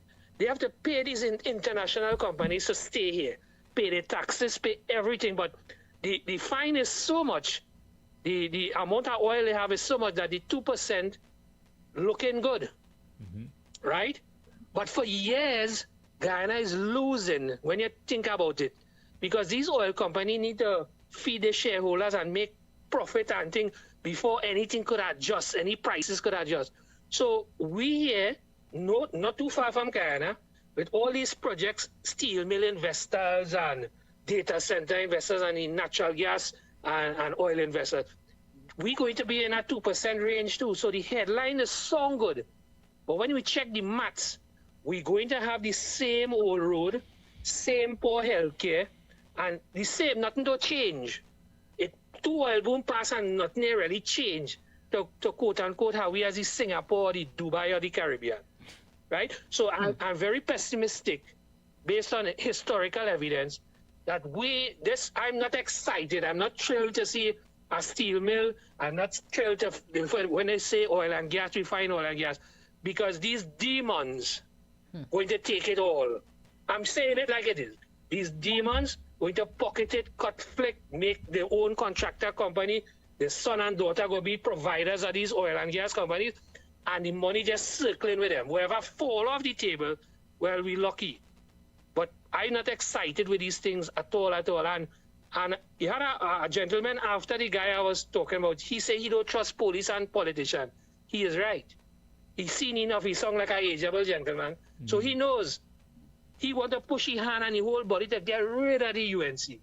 these international companies to stay here, pay the taxes, pay everything, but the fine is so much, the amount of oil they have is so much that the 2% looking good, right? But for years, Guyana is losing when you think about it, because these oil companies need to feed their shareholders and make profit and things before anything could adjust, any prices could adjust. So we here, not too far from Guyana, with all these projects, steel mill investors and data center investors and in natural gas and oil investors, we're going to be in a 2% range too. So the headline is so good. But when we check the maths, we're going to have the same old road, same poor healthcare, and the same, nothing to change. Two oil boom pass and nothing really change to quote unquote how we as the Singapore, the Dubai or the Caribbean, right? So I'm very pessimistic based on historical evidence that I'm not excited. I'm not thrilled to see a steel mill. I'm not thrilled when they say oil and gas, refine oil and gas, because these demons going to take it all. I'm saying it like it is. These demons going to pocket it, cut flick, make their own contractor company. The son and daughter go be providers of these oil and gas companies, and the money just circling with them. Whoever fall off the table, well, we lucky. But I'm not excited with these things at all. And you had a gentleman after the guy I was talking about. He said he don't trust police and politicians. He is right. He's seen enough. He sound like an ageable gentleman. So he knows. He want to push his hand and his whole body to get rid of the UNC.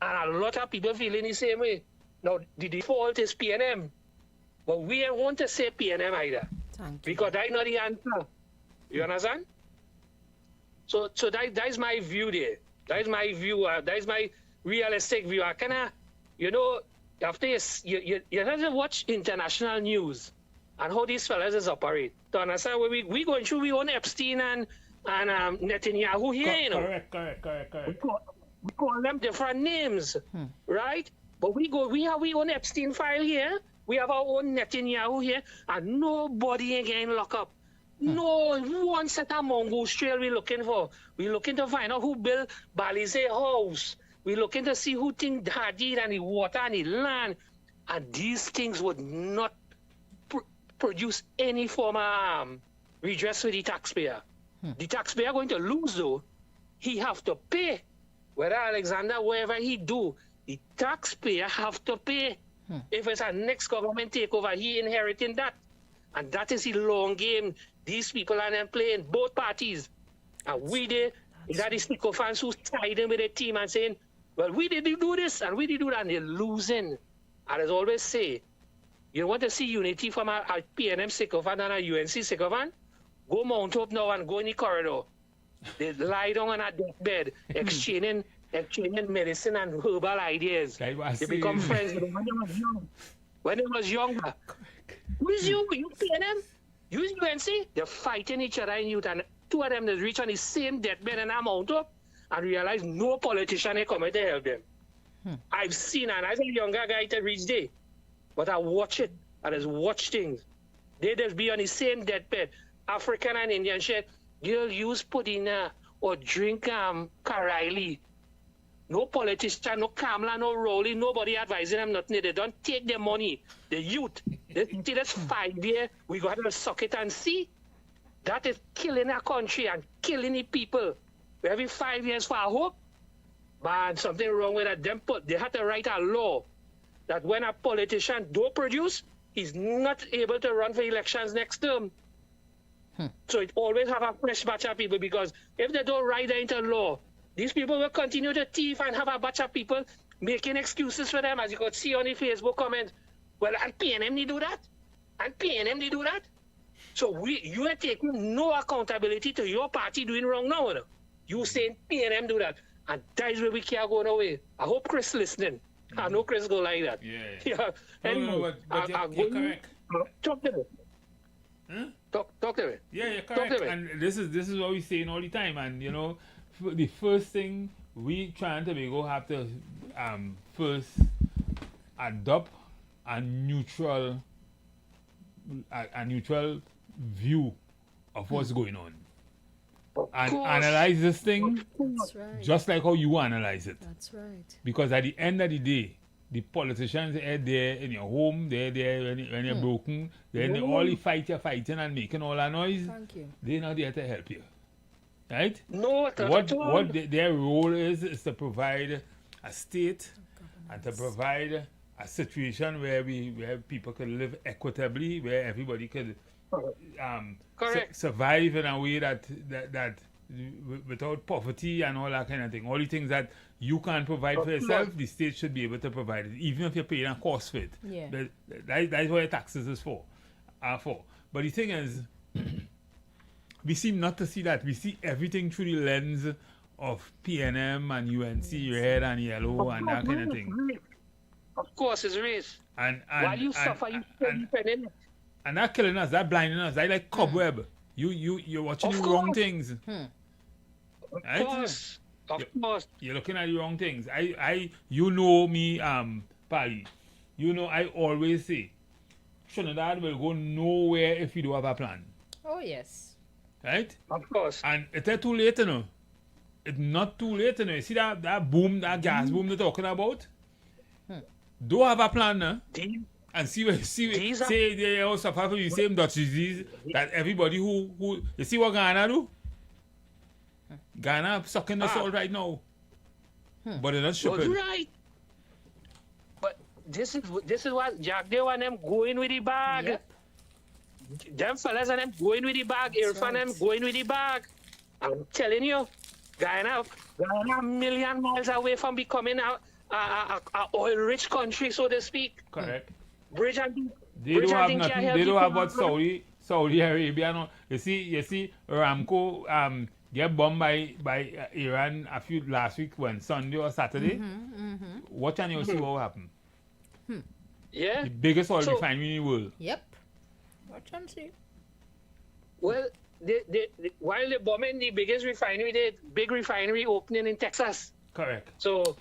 And a lot of people feeling the same way. Now, the default is PNM. But we don't want to say PNM either. Because that's not the answer. You understand? So that's my view there. That's my view. That's my realistic view. I kind of, after you have to watch international news and how these fellas is operate. To understand where we going through, we own Epstein and Netanyahu here, Correct. We call them different names, right? But we have our own Epstein file here. We have our own Netanyahu here, and nobody ain't getting locked up. No one set of mongoose trail we're looking for. We're looking to find out who built Balize House. We're looking to see who think Hadid and the water and the land. And these things would not produce any form of redress for the taxpayer. The taxpayer going to lose though. He have to pay. Whether Alexander, whatever he do, the taxpayer have to pay. If it's a next government takeover, he inheriting that. And that is the long game. These people are then playing both parties. And we did, that the Sneeko fans who tied in with the team and saying, well, we did do this and we did do that, and they're losing. And as I always say, you want to see unity from a PNM Sneeko fan and a UNC Sneeko fan? Go mount up now and go in the corridor. They lie down on a deathbed, exchanging medicine and herbal ideas. They become friends when they was young. When they was younger. Who's you? You PNM? You UNC? They're fighting each other in youth, and two of them they reach on the same deathbed and I mount up and realize no politician is coming to help them. I've seen, and as a younger guy to reach there, but I watch it, and I just watch things. They just be on the same deathbed. African and Indian shit. Girl, use Pudina or drink Karaili. No politician, no Kamala, no Rowley, nobody advising them nothing. They don't take their money. The youth, that's 5 years, we got to suck it and see. That is killing our country and killing the people. Every 5 years for our hope. man, something wrong with that. They had to write a law that when a politician don't produce, he's not able to run for elections next term. So it always have a fresh batch of people, because if they don't write that into law, these people will continue to thief and have a batch of people making excuses for them, as you could see on the Facebook comment. Well, and PNM they do that, and PNM they do that. So you are taking no accountability to your party doing wrong now. You know? You saying PNM do that, and that is where we can't go away. I hope Chris listening. I know Chris go like that. Yeah. No, but you're correct. Talk to me. Huh? Talk to me. Yeah, you're correct. And this is what we're saying all the time. And the first thing we trying to go have to first adopt a neutral view of what's going on. And analyze this thing just like how you analyze it. That's right. Because at the end of the day, the politicians are there in your home, they're there when you're broken, then all the fight you're fighting and making all that noise, they're not there to help you. Right? No, what their role is to provide a state and to provide a situation where people can live equitably, where everybody could survive in a way that without poverty and all that kind of thing. All the things that you can't provide for yourself, the state should be able to provide it, even if you're paying a cost for it. Yeah. That's what taxes is for. But the thing is, we seem not to see that. We see everything through the lens of PNM and UNC, red and yellow, and that kind of thing. Of course, it's race. And while you suffer, you depending. And that killing us, that blinding us, that like cobweb. You're watching the wrong things. Of course. Of course. You're looking at the wrong things. You know me, Pally. I always say, Trinidad will go nowhere if you don't have a plan. Oh, yes. Right? Of course. And it's too late, It's not too late, You see that boom, that gas boom they're talking about? Don't have a plan, And say they also suffer from the same Dutch disease that everybody who you see what Ghana do? Ghana sucking the salt right now. But they're not shipping. Well, right. But this is what Jack they want them going with the bag. Yep. Them fellas and them going with the bag. Irfan them going with the bag. I'm telling you, Ghana a million miles away from becoming a oil-rich country, so to speak. Correct. Bridge and they don't have nothing. They don't have what Saudi Arabia. No. You see, Aramco get bombed by Iran last week when Sunday or Saturday. Watch and you'll see what will happen. Yeah. The biggest oil refinery in the world. Yep. Watch and see. Well, while they're bombing the biggest refinery, the big refinery opening in Texas. Correct. So.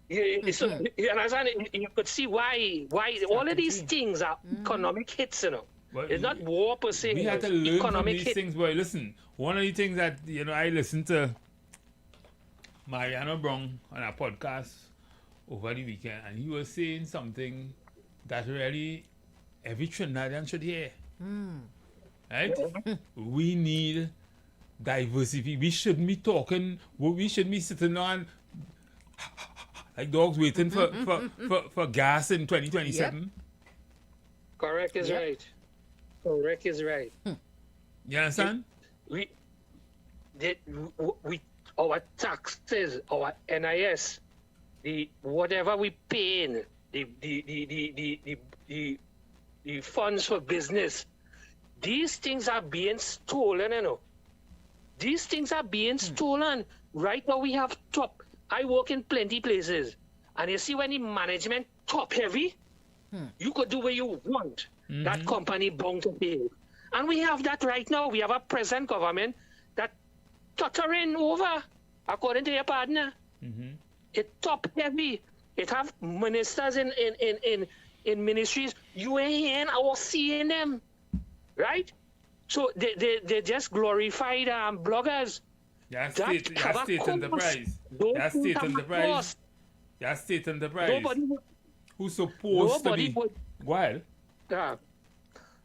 You understand? You could see why all of these things are economic hits, But it's not war per se. We have to learn from these things, boy. Listen, one of the things that I listened to Mariano Brown on a podcast over the weekend, and he was saying something that really every Trinidadian should hear. Right? We need diversity. We shouldn't be talking. We shouldn't be sitting on like dogs waiting for gas in 2027. Yep. Correct is right. Correct is right. You understand? Our taxes, our NIS, the whatever we pay in, the funds for business, these things are being stolen, These things are being stolen. Right now we have top. I work in plenty places, and you see when the management top heavy, you could do what you want. That company bound to pay. And we have that right now. We have a present government that tottering over, according to your partner. It top heavy. It have ministers in ministries. You ain't hearing or seeing them, right? So they just glorified bloggers. That's state enterprise. That's state enterprise. That's state enterprise. Who's supposed to be? Well,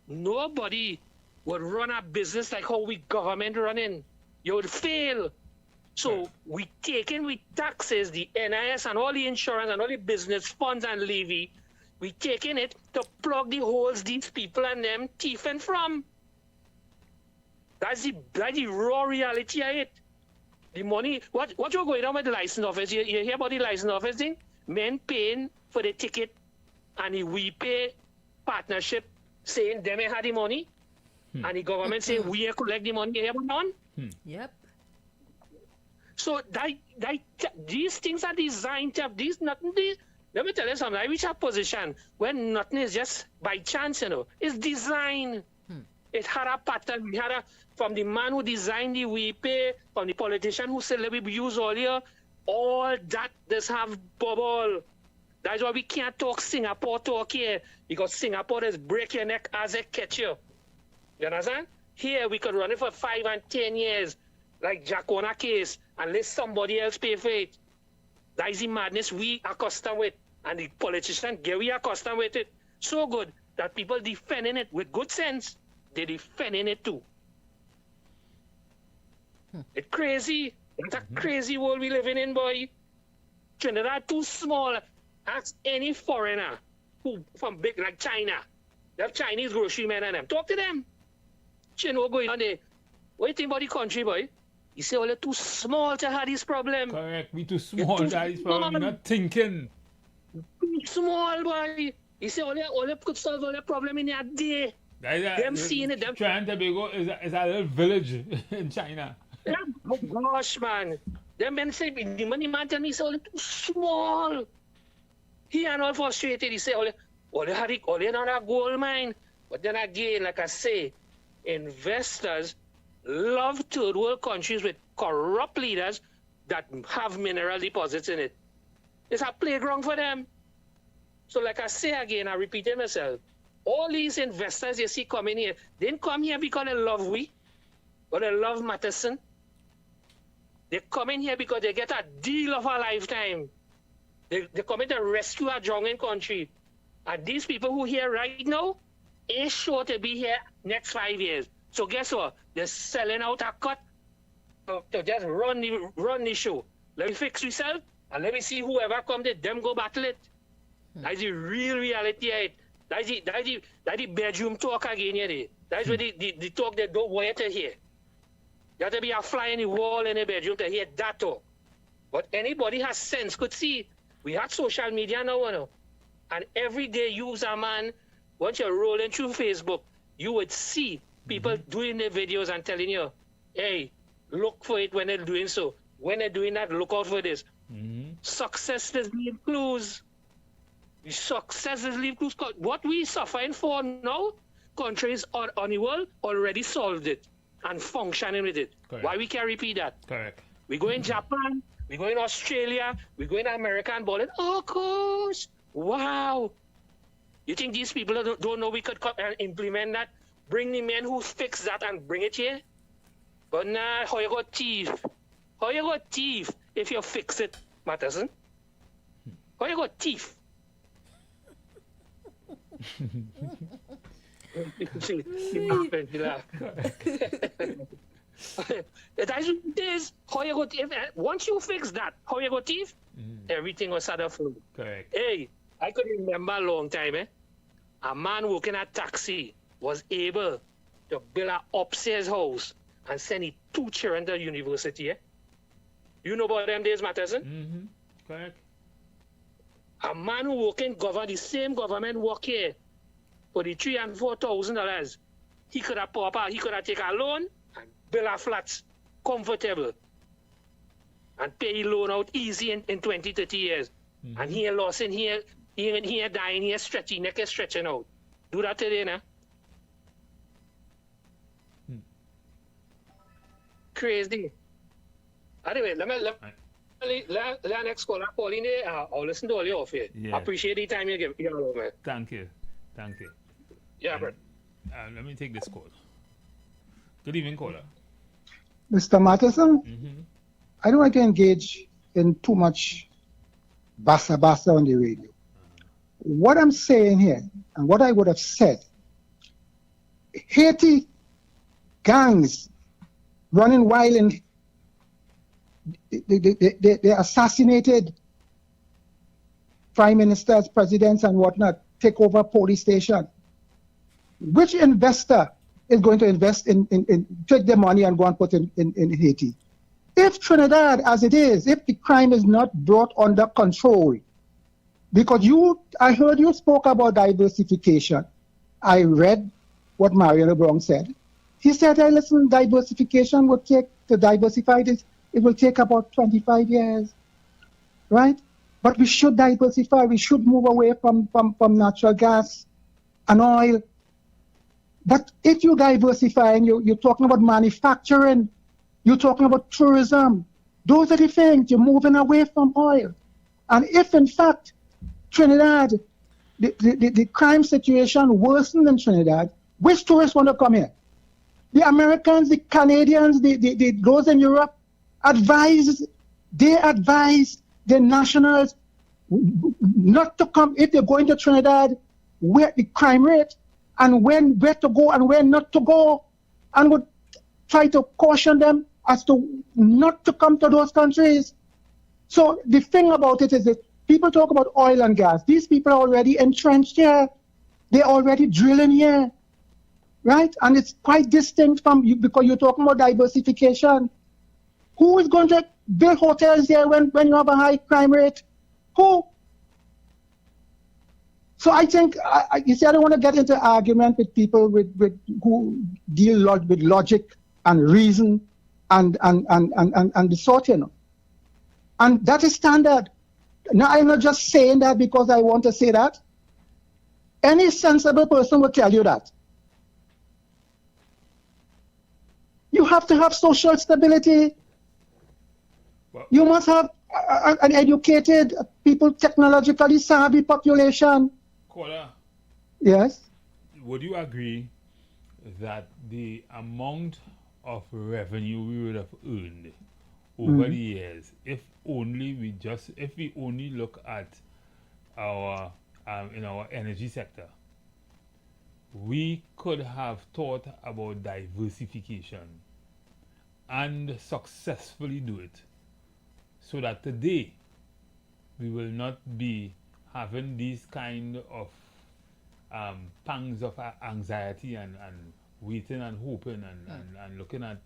nobody would run a business like how we government running. You would fail. So we taking with taxes, the NIS and all the insurance and all the business funds and levy, we taking it to plug the holes these people and them thieving from. That's the raw reality of it. The money, what you're going on with the license office? You hear about the license office thing? Men paying for the ticket and we pay partnership saying them had the money and the government saying we collect the money. You hear about that? Yep. So these things are designed to have let me tell you something. I reach a position where nothing is just by chance, It's design. It had a pattern. We had from the man who designed the we pay, from the politician who said let me use all that does have bubble. That's why we can't talk Singapore talk here, because Singapore is break your neck as they catch you. You understand? Here we could run it for 5 and 10 years, like Jacona case, and let somebody else pay for it. That is the madness we are accustomed with, and the politicians get we accustomed with it. So good that people defending it with good sense. They defending it too. It's crazy. It's a crazy world we living in, boy. Trinidad too small. Ask any foreigner who from big like China. They have Chinese grocery men and them. Talk to them. You know going on there. What do you think about the country, boy? You say, well, they're too small to have this problem. Correct. We too small to have this problem. We're not thinking. Too small, boy. You say, all they could solve all the problem in a day. Them seeing it. Trinidad and Tobago is a little village in China. Yeah, oh gosh, man. Them men say, the money man tell me, say, all they too small. He and all frustrated. He say, all they not a gold mine. But then again, like I say, investors love third world countries with corrupt leaders that have mineral deposits in it. It's a playground for them. So like I say again, I repeat it myself, all these investors you see coming here, they didn't come here because they love we, or they love Matheson. They come in here because they get a deal of a lifetime. They come in to rescue a drowning country. And these people who are here right now ain't sure to be here next 5 years. So guess what? They're selling out a cut to just run the show. Let me fix yourself and let me see whoever comes to them go battle it. That's the real reality of it. That's the bedroom talk again here. That's where the talk they don't want to hear. You have to be a fly in the wall in the bedroom to hear that talk. But anybody has sense could see. We have social media now, and every day you as a man, once you're rolling through Facebook, you would see people doing their videos and telling you, hey, look for it when they're doing so. When they're doing that, look out for this. Success is leave clues. Success is leave clues. What we suffering for now, countries on the world already solved it and functioning with it. Correct. Why we can't repeat that? Correct. We go in Japan, we go in Australia, we go in America and ball it. Oh, gosh. Wow. You think these people don't know we could come and implement that? Bring the men who fix that and bring it here? But nah, how you got thief? How you got thief if you fix it, Matheson? How you got thief? She laugh. That's what it is. How you got thief? Once you fix that, how you got thief? Everything was start to flow. Correct. Hey, I could remember a long time, a man working at taxi was able to build an upstairs house and send his 2 children to university. You know about them days, Matheson? Correct. A man who work in the same government work here for the $3,000 and $4,000. He could have taken a loan and build a flat comfortable and pay the loan out easy in 20, 30 years. And he lost in here, he dying here, stretching, neck is stretching out. Do that today, now. Crazy. Anyway, let the next caller call in there. I'll listen to all your offer. Yeah. I appreciate the time you give. Man. Thank you. Yeah, bro. Let me take this call. Good evening, caller. Mr. Matheson, I don't like to engage in too much bassa on the radio. What I'm saying here, and what I would have said, Haiti gangs running wild in they assassinated prime ministers, presidents, and whatnot, take over police station. Which investor is going to invest take their money and go and put in Haiti? If Trinidad, as it is, if the crime is not brought under control, because I heard you spoke about diversification. I read what Mariano Brown said. He said, hey, listen, diversification would take, to diversify this, it will take about 25 years, right? But we should diversify. We should move away from natural gas and oil. But if you diversify and you're talking about manufacturing, you're talking about tourism, those are the things. You're moving away from oil. And if, in fact, Trinidad, the crime situation worsened in Trinidad, which tourists want to come here? The Americans, the Canadians, those in Europe advise the nationals not to come if they're going to Trinidad, where the crime rate, and where to go and where not to go, and would try to caution them as to not to come to those countries. So the thing about it is that people talk about oil and gas. These people are already entrenched here. They're already drilling here, right? And it's quite distinct from you because you're talking about diversification. Who is going to build hotels there when you have a high crime rate? Who? So I think, you see, I don't want to get into argument with people who deal with logic and reason and the sort, you know. And that is standard. Now, I'm not just saying that because I want to say that. Any sensible person will tell you that. You have to have social stability. You must have an educated, people, technologically savvy population. Kola, yes. Would you agree that the amount of revenue we would have earned over the years, if we only look at our in our energy sector, we could have thought about diversification and successfully do it, so that today we will not be having these kind of pangs of anxiety and waiting and hoping and looking at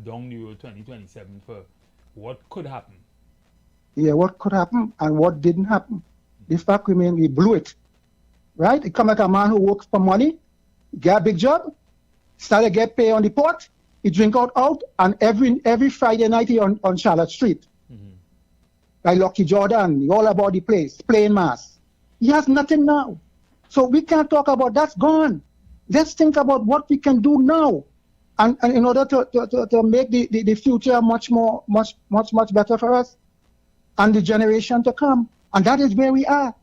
down the road 2027 for what could happen. Yeah, what could happen and what didn't happen. The fact remains we blew it, right? It come like a man who works for money, get a big job, started get paid on the port, he drink out, and every Friday night he on Charlotte Street. Like Lucky Jordan, all about the place, playing mass. He has nothing now. So we can't talk about that's gone. Let's think about what we can do now. And in order to make the future much better for us and the generation to come. And that is where we are.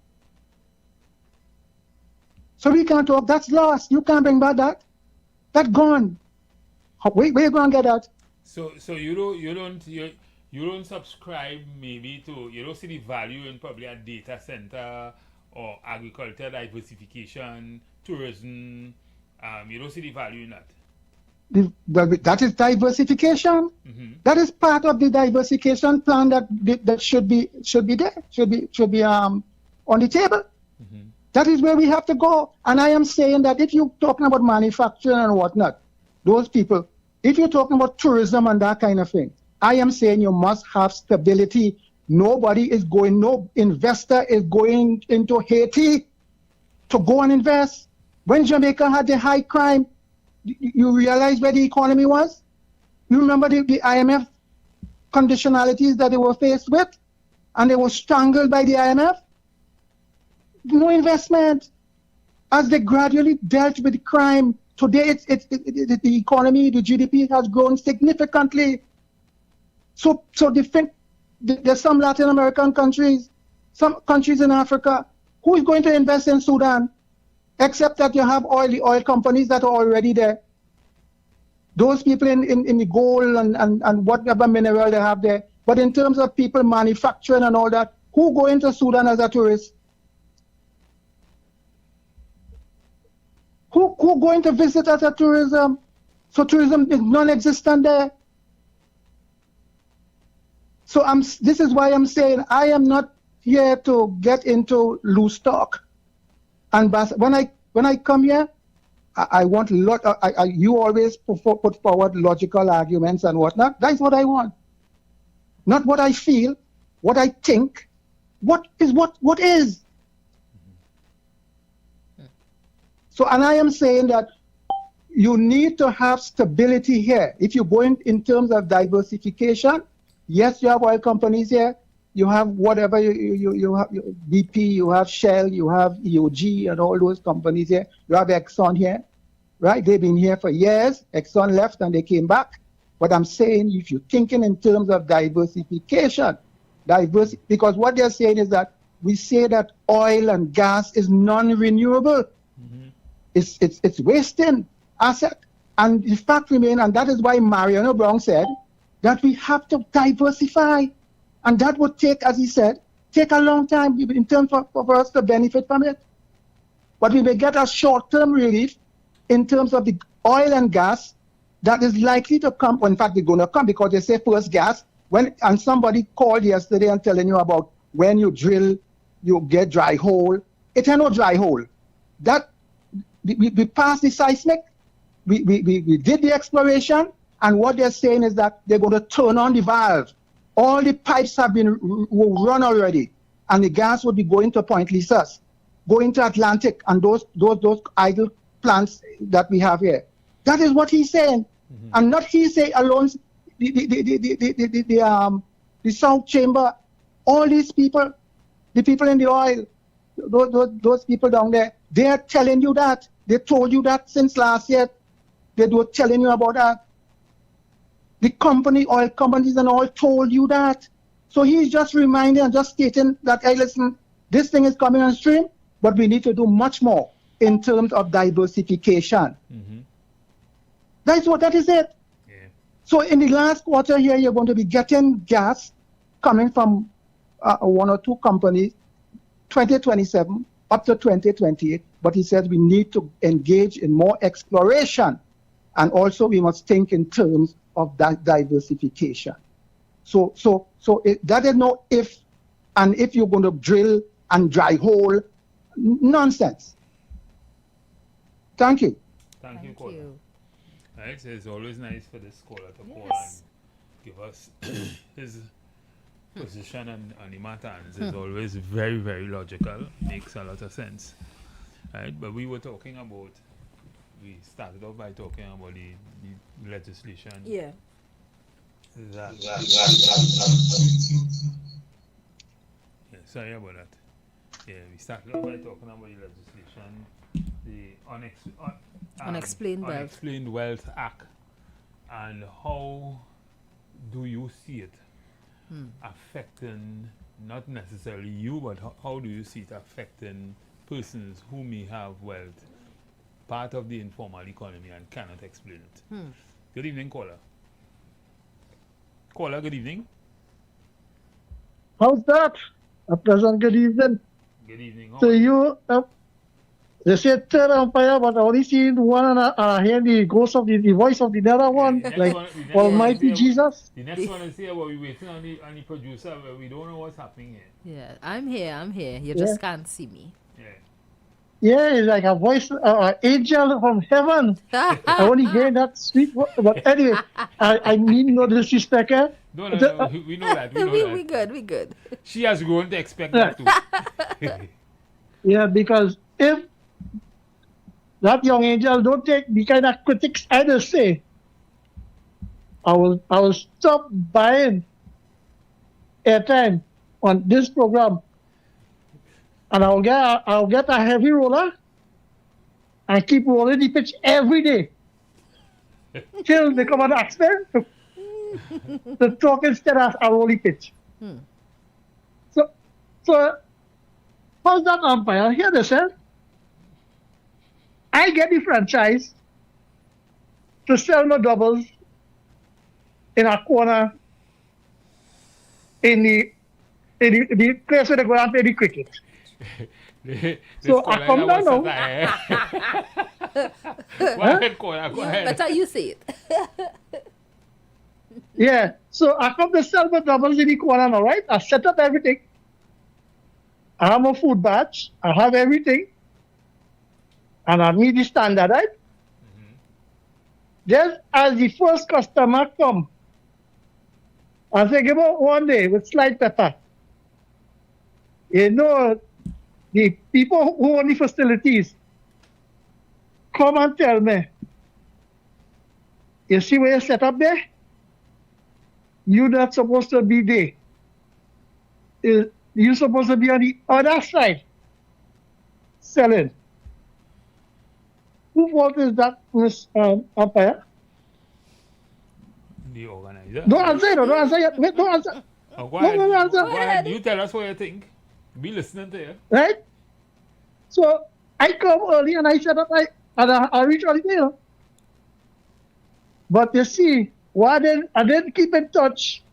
So we can't talk, that's lost. You can't bring back that. That's gone. Where you going to get that? So you don't subscribe maybe to, you don't see the value in probably a data center or agriculture diversification, tourism. You don't see the value in that. That is diversification. That is part of the diversification plan that should be there, should be on the table. That is where we have to go. And I am saying that if you're talking about manufacturing and whatnot, those people, if you're talking about tourism and that kind of thing, I am saying you must have stability. No investor is going into Haiti to go and invest. When Jamaica had the high crime, you realize where the economy was? You remember the IMF conditionalities that they were faced with? And they were strangled by the IMF? No investment. As they gradually dealt with crime, today the economy, the GDP has grown significantly. So there's some Latin American countries, some countries in Africa, who is going to invest in Sudan? Except that you have the oil companies that are already there. Those people in the gold and whatever mineral they have there. But in terms of people manufacturing and all that, who go into Sudan as a tourist? Who going to visit as a tourism? So tourism is non-existent there. So this is why I'm saying I am not here to get into loose talk. And when I come here, I want you always put forward logical arguments and whatnot. That's what I want. Not what I feel, what I think. What is. So, and I am saying that you need to have stability here. If you go in terms of diversification, yes, you have oil companies here. You have whatever, you have BP, you have Shell, you have EOG and all those companies here. You have Exxon here, right? They've been here for years. Exxon left and they came back. But I'm saying if you're thinking in terms of diversification, because what they're saying is that we say that oil and gas is non-renewable. It's wasting asset. And the fact remains, and that is why Mariano Brown said that we have to diversify. And that would take, as he said, take a long time in terms for us to benefit from it. But we may get a short-term relief in terms of the oil and gas that is likely to come. Well, in fact, they're going to come because they say first gas. And somebody called yesterday and telling you about when you drill, you get dry hole. It ain't no dry hole. That we passed the seismic. We did the exploration. And what they're saying is that they're going to turn on the valve. All the pipes have been run already, and the gas would be going to Point Lisas, going to Atlantic, and those idle plants that we have here. That is what he's saying, and not he say alone. The South Chamber, all these people, the people in the oil, those people down there, they are telling you that. They told you that since last year. They were telling you about that. The oil companies and all told you that. So he's just reminding and just stating that, hey, listen, this thing is coming on stream, but we need to do much more in terms of diversification. That is it. Yeah. So in the last quarter here, you're going to be getting gas coming from one or two companies, 2027 up to 2028. But he says we need to engage in more exploration. And also we must think in terms of that diversification. So that is no if, and if you're going to drill and dry hole, nonsense. Thank you. Thank you, caller. Right, so it's always nice for this caller to call and give us his position on the matter. And it's always very, very logical. Makes a lot of sense. Right, but we were talking about. We started off by talking about the legislation. Yeah. Yeah, sorry about that. Yeah, we started off by talking about the legislation, the Unexplained Wealth Act, and how do you see it affecting, not necessarily you, but how do you see it affecting persons who may have wealth, part of the informal economy, and cannot explain it? Good evening, caller. Caller, good evening. How's that? A pleasant good evening. Good evening. So you, they say third umpire, but I only see one and I hear the ghost of the voice of the other one, like Almighty Jesus. The next one is here, but we're waiting on the producer, but we don't know what's happening here. Yeah, I'm here. You just can't see me. Yeah, it's like a voice, angel from heaven. I only hear that sweet voice. But anyway, I mean no disrespect. No, we know that. We good. She has grown to expect that too. Yeah, because if that young angel don't take the kind of critics I just say, I will stop buying airtime on this program. And I'll get a heavy roller and keep rolling the pitch every day till they come and ask me to talk instead of a rolling pitch. So how's that umpire? Hear this, eh? I get the franchise to sell my doubles in a corner in the place where they go and play the cricket. So I come down now. Go ahead. Better you say it. Yeah. So I come to sell my doubles in the corner now, right? I set up everything. I have my food batch. I have everything. And I meet the standard, right? Just as the first customer come, I say, give out one day with slight pepper. You know, the people who own the facilities come and tell me, you see where you set up there? You're not supposed to be there. You're supposed to be on the other side selling. Who fault is that, Miss Umpire? The organizer. Don't answer, don't answer yet. Wait, don't answer. Go Don't answer. Go ahead. You tell us what you think. Be listening to you. Right? So I come early and I set up, I reach early there. But you see, I didn't keep in touch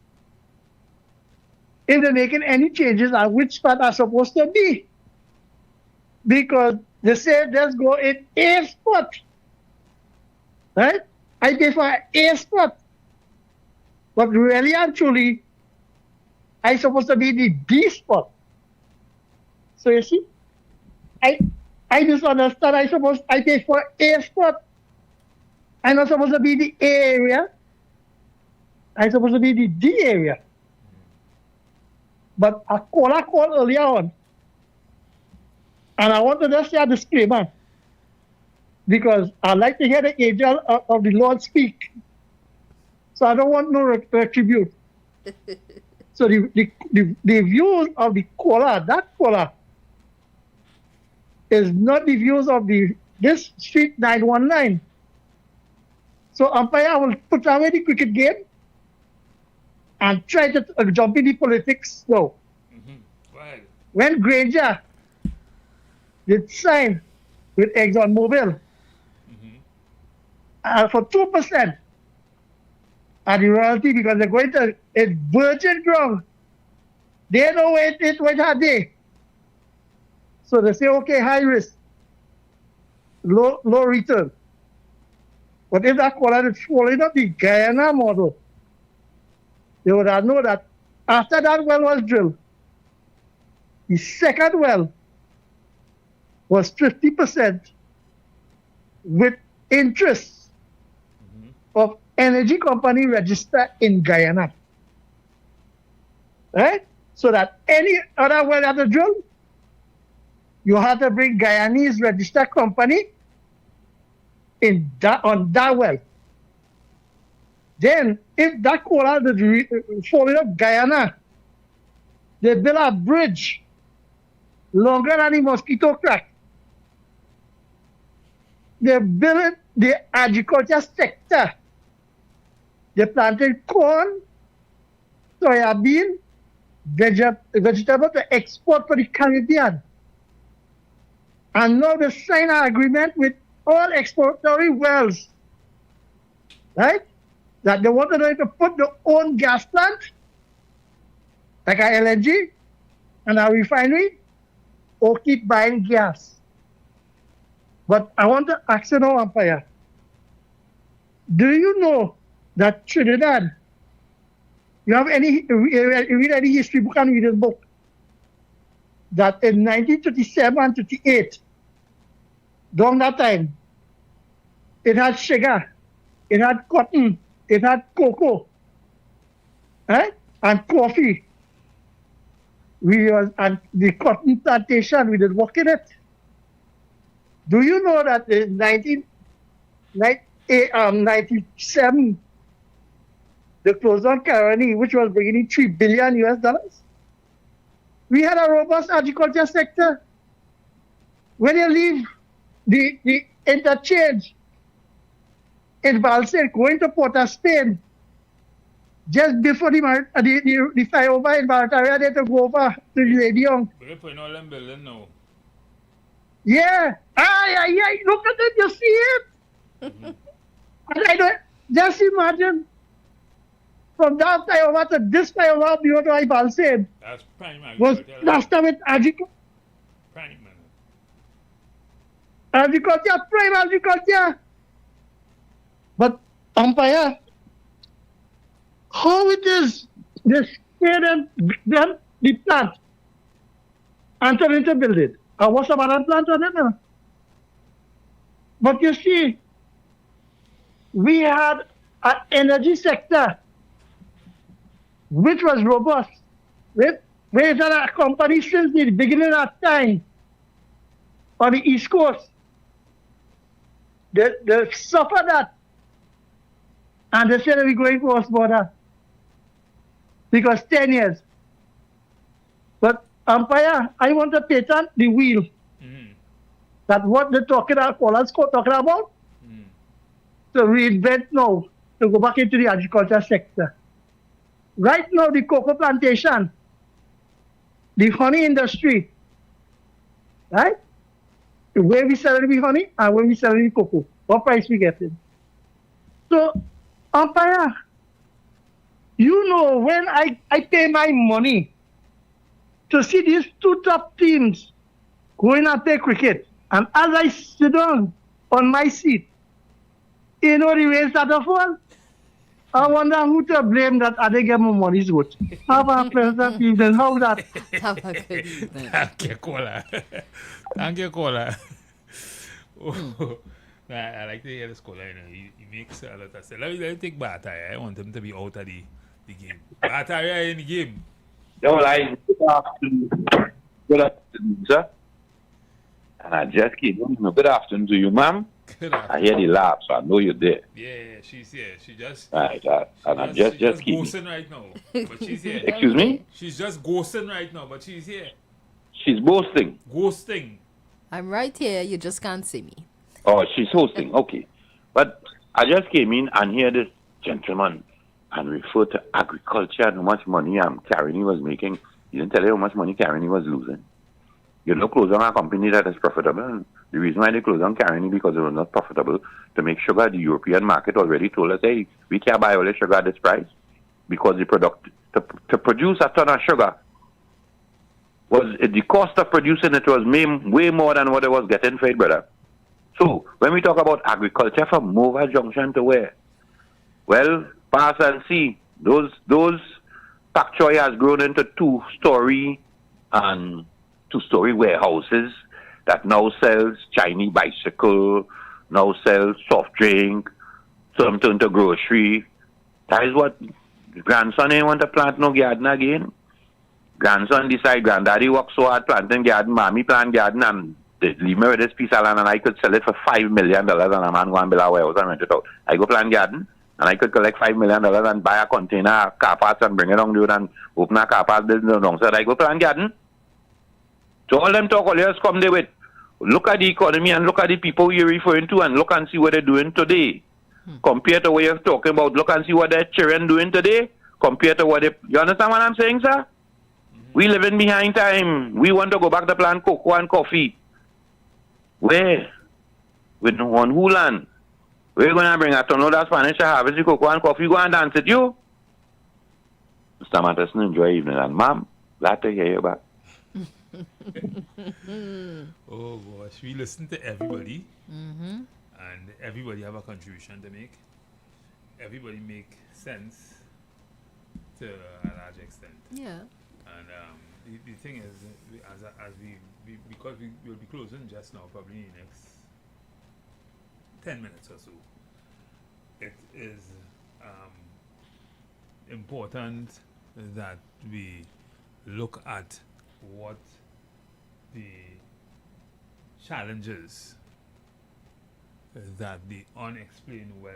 if they're making any changes on which spot are supposed to be. Because they say let's go in A spot. Right? I pay for A spot. But really and truly, I'm supposed to be the B spot. So you see, I misunderstand. I pay for A spot. I'm not supposed to be the A area. I'm supposed to be the D area. But I called earlier on. And I want to just say a disclaimer. Because I like to hear the angel of the Lord speak. So I don't want no retribute. So the views of the caller, that caller, is not the views of this Street 919. So umpire, I will put away the cricket game and try to jump in the politics now. Right. When Granger did sign with ExxonMobil for 2% at the royalty because they're going to a virgin ground. They know where it went a day. So they say, okay, high risk, low return. But if that caller is following up the Guyana model, they would have known that after that well was drilled, the second well was 50% with interest of energy company registered in Guyana. Right? So that any other well that is drilled, you have to bring Guyanese registered company on that well. Then, if that caller is following up Guyana, they build a bridge longer than the mosquito crack. They build the agriculture sector. They planted corn, soybean, vegetable to export for the Caribbean. And now they sign an agreement with all exploratory wells, right? That they wanted to put their own gas plant, like a LNG, and a refinery, or keep buying gas. But I want to ask you now, umpire, do you know that Trinidad, you read any history book and read this book, that in 1937 and 38, during that time, it had sugar, it had cotton, it had cocoa, right? And coffee. And the cotton plantation, we did work in it. Do you know that in 1997, the closed down Caroni, which was bringing in $3 billion US, we had a robust agriculture sector. When you leave the interchange in Valsel, going to Port of Spain, just before the flyover in Barataria, they had to go over to the Lady Young. We're putting all them building now. Yeah. Look at it, you see it? And I don't, just imagine from that flyover to this flyover beyond I Valsel. That's prime was last time with agriculture. Prime man. Agriculture, prime agriculture. But umpire, how it is they stay them the plant and turn into building. I was some other plant on them. But you see, we had an energy sector which was robust. We had a company since the beginning of time on the East Coast. They suffered that. And they said we're going cross border. Because 10 years. But umpire, I want to patent the wheel. That what they're talking about, talking about, to reinvent now, to go back into the agriculture sector. Right now, the cocoa plantation, the honey industry, right? The way we sell the honey and when we sell the cocoa, what price we getting? So, umpire, you know, when I pay my money to see these two top teams going and play cricket, and as I sit down on my seat, you know the rain start to fall? I wonder who to blame that I didn't get my money's worth. Have a pleasant evening. How that? Have a good evening. Thank you, caller. Thank you, caller. Oh, I like to hear this caller. You know, he makes a lot of sense. Let me take Bata. I want him to be out of the game. Bata, are you in the game? No, like, good afternoon, sir. And I just came in. Good afternoon to you, ma'am. I hear the laugh, so I know you're there. Yeah, she's here. She just... Right, and I just keep... ghosting right now, but she's here. Excuse me? She's just ghosting right now, but she's here. She's boasting. Ghosting. I'm right here. You just can't see me. Oh, she's hosting. Okay. But I just came in and hear this gentleman and refer to agriculture and how much money Caroni was making. He didn't tell you how much money Caroni was losing. You know, close on a company that is profitable. The reason why they closed on Caroni because it was not profitable to make sugar. The European market already told us, hey, we can't buy all the sugar at this price because the product to produce a ton of sugar was the cost of producing it was way more than what it was getting for it, brother. So when we talk about agriculture from Mova Junction to where? Well, pass and see. Those Pak Choy has grown into two-story warehouses that now sells Chinese bicycle, now sells soft drink, some turn to grocery. That is what grandson ain't want to plant no garden again. Grandson decide granddaddy work so hard planting garden, mommy plant garden, and they leave me with this piece of land and I could sell it for $5 million and a man go and build a warehouse and rent it out. I go plant garden and I could collect $5 million and buy a container, car parts and bring it down the road and open a car parts business down. So I go plant garden. So all them talk all years come there with, look at the economy and look at the people you're referring to and look and see what they're doing today. Compared to what you're talking about, look and see what their children doing today compared to what they... You understand what I'm saying, sir? We living behind time. We want to go back to plant cocoa and coffee. Where? With no one who land. We're going to bring a ton of Spanish to harvest the cocoa and coffee. Go and dance it, you. Mr. Matterson, enjoy evening. And ma'am, glad to hear you back. Oh gosh, we listen to everybody, and everybody have a contribution to make. Everybody make sense to a large extent. Yeah. And the thing is, as we because we will be closing just now, probably in the next 10 minutes or so. It is important that we look at what the challenges that the Unexplained Wealth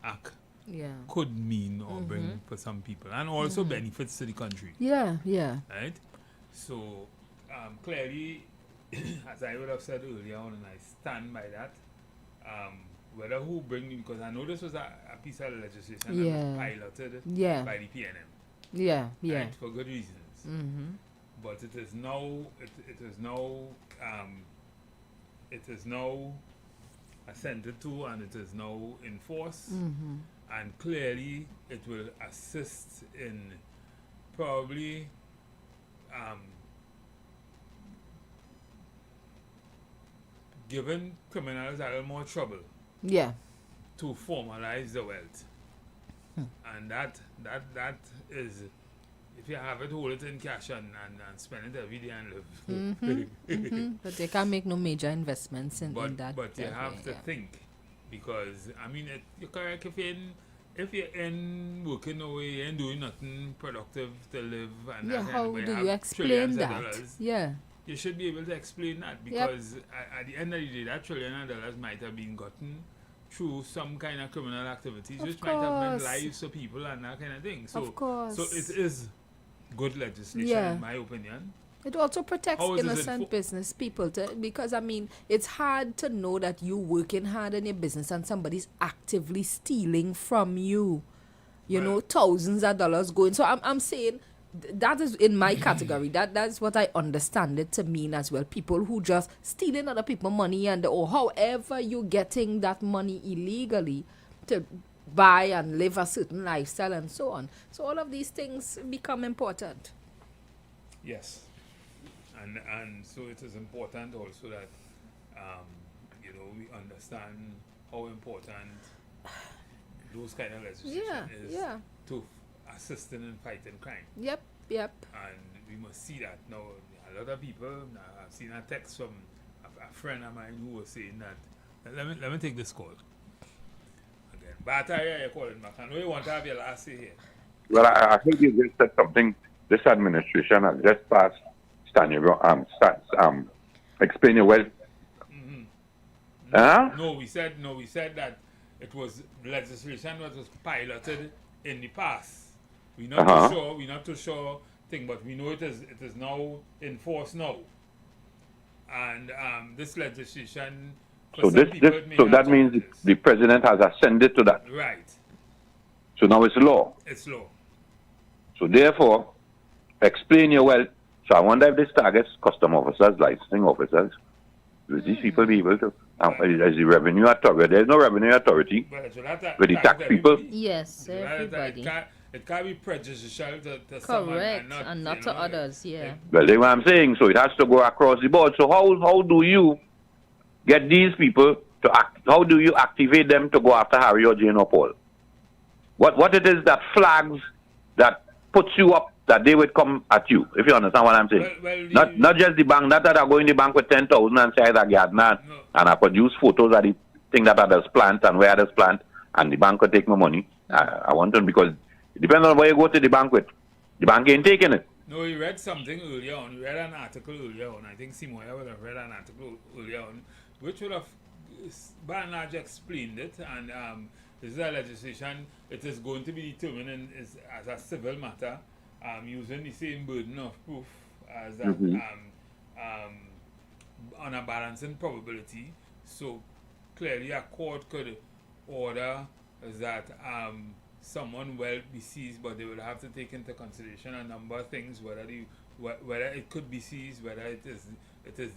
Act could mean or bring for some people, and also benefits to the country. Yeah. Right? So, clearly, as I would have said earlier on, and I stand by that, whether who bring it, because I know this was a piece of legislation that was piloted by the PNM. Yeah. Right? For good reasons. But it is now assented to and it is now enforced, and clearly it will assist in probably giving criminals a little more trouble to formalize the wealth. and that is, if you have it, hold it in cash and spend it every day and live. But they can't make no major investments in that. But you have to think, because I mean, you're correct if you're in working away, you ain't doing nothing productive to live, and how do you explain that? You should be able to explain that, because at the end of the day, that $1 trillion might have been gotten through some kind of criminal activities, which might have meant lives of people and that kind of thing. So, so it is good legislation, in my opinion. It also protects innocent business people, because I mean, it's hard to know that you working hard in your business and somebody's actively stealing from you. You know, thousands of dollars going. So I'm saying that is in my category. That's what I understand it to mean as well. People who just stealing other people's money or however you getting that money illegally to buy and live a certain lifestyle and so on. So all of these things become important. Yes. And so it is important also that, we understand how important those kind of legislation is to assisting in fighting crime. Yep. And we must see that. Now, a lot of people, I've seen a text from a friend of mine who was saying that, let me take this call. Again, Bataria, you're calling back. I know you want to have your last say here. Well, I think you just said something. This administration has just passed explain your wealth. No, we said that it was legislation that was piloted in the past. We're not too sure thing, but we know it is now enforced now. And this legislation, so that means the president has ascended to that. Right. So now it's law. It's law. So therefore, explain your wealth. So I wonder if this targets custom officers, licensing officers. Will these people be able to, as the revenue authority, there's no revenue authority with the tax people? Yes, everybody. It can't be prejudicial to someone and not to others, Well, that's what I'm saying. So it has to go across the board. So how do you get these people to act? How do you activate them to go after Harry or Jane or Paul? What it is that flags, that puts you up, that they would come at you, if you understand what I'm saying. Not just the bank, not that I go in the bank with 10,000 and say that gardener and I produce photos of the thing that others plant and where others plant, and the bank could take my money. I want to, because it depends on where you go to the bank with. The bank ain't taking it. No, we read something earlier on. We read an article earlier on. I think Simoya would have read an article earlier on, which would have, by and large, explained it. And this is a legislation. It is going to be determined as a civil matter, using the same burden of proof as on a balancing probability. So clearly, a court could order that someone will be seized, but they will have to take into consideration a number of things, whether it could be seized, whether it is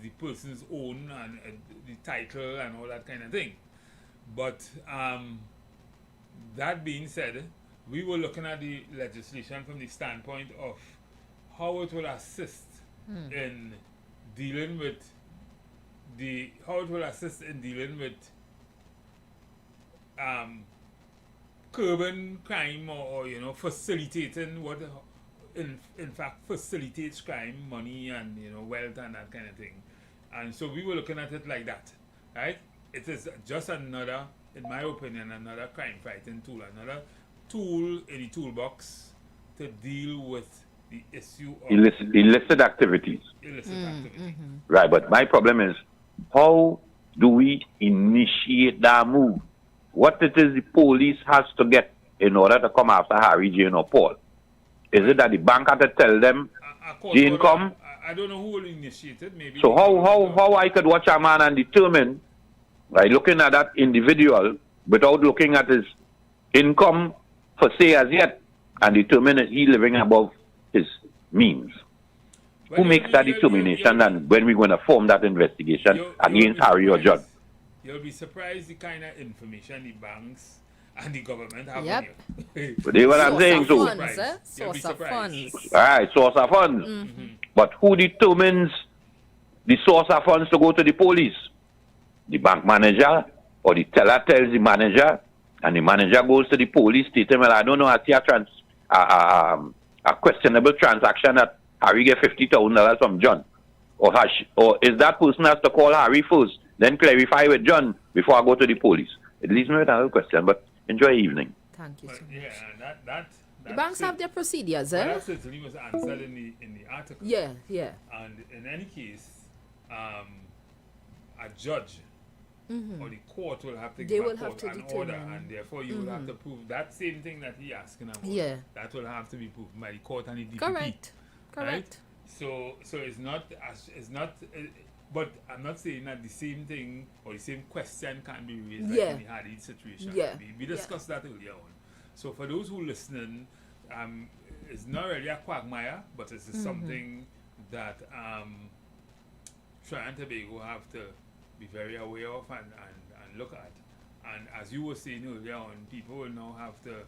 the person's own and the title and all that kind of thing. But that being said, we were looking at the legislation from the standpoint of how it will assist in dealing with curbing crime or facilitating what in fact facilitates crime, money and wealth and that kind of thing. And so we were looking at it like that, right? It is just another, in my opinion, another crime fighting tool, another tool in the toolbox to deal with the issue of illicit activities. Right, but my problem is, how do we initiate that move? What it is the police has to get in order to come after Harry, Jane or Paul? Is it that the bank had to tell them, Jane come? I don't know who will initiate it. Maybe. So how I could watch a man and determine, by looking at that individual without looking at his income for say as yet, and determine that he living above his means? Who makes that determination, and when we're going to form that investigation against Harry or John? You'll be surprised the kind of information the banks and the government have on you. But that's what I'm saying. Source of funds. All right, source of funds. But who determines the source of funds to go to the police? The bank manager, or the teller tells the manager, and the manager goes to the police, stating, well, I don't know, I see a questionable transaction that Harry get $50,000 from John. Or is that person has to call Harry first, then clarify with John before I go to the police? It leaves me with another question, but enjoy your evening. Thank you so much. Yeah, and that the banks have their procedures, eh? That certainly was answered in the article. Yeah, yeah. And in any case, a judge or the court will have to give a court an order, and therefore you will have to prove that same thing that he asking about. Yeah. That will have to be proved by the court and the DPP. Correct. Right? So it's not but I'm not saying that the same thing or the same question can be raised like in the Hadid situation. Yeah. We discussed that earlier on. So for those who listening, it's not really a quagmire, but it's something that Trinidad and Tobago have to be very aware of and look at. And as you were saying earlier on, people will now have to,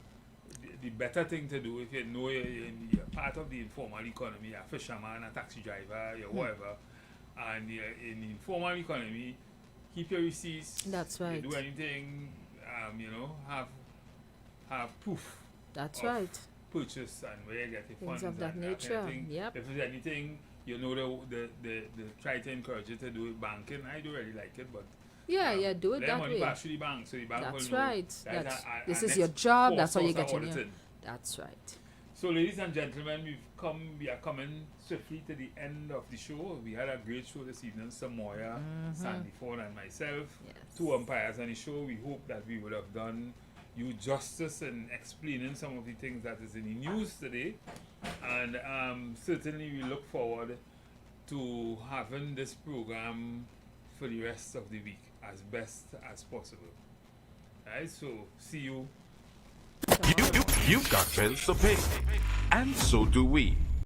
the better thing to do if you know you're part of the informal economy, you're a fisherman, a taxi driver, you're whatever, and you're in the informal economy, keep your receipts. That's right. You do anything, have proof. That's right. Purchase and where you get the Things funds of that nature. Yep. If there's anything, you know, they try to encourage you to do it banking. I do really like it, but do it that way. Pass through the bank, so the bank That's will know right. this is your job. That's how you get your name. That's right. So, ladies and gentlemen, we are coming swiftly to the end of the show. We had a great show this evening. Samoya, Sandy Ford, and myself, 2 umpires on the show. We hope that we would have done you justice in explaining some of the things that is in the news today. And certainly we look forward to having this program for the rest of the week as best as possible. Alright, so see you. You've got bills to pay, and so do we.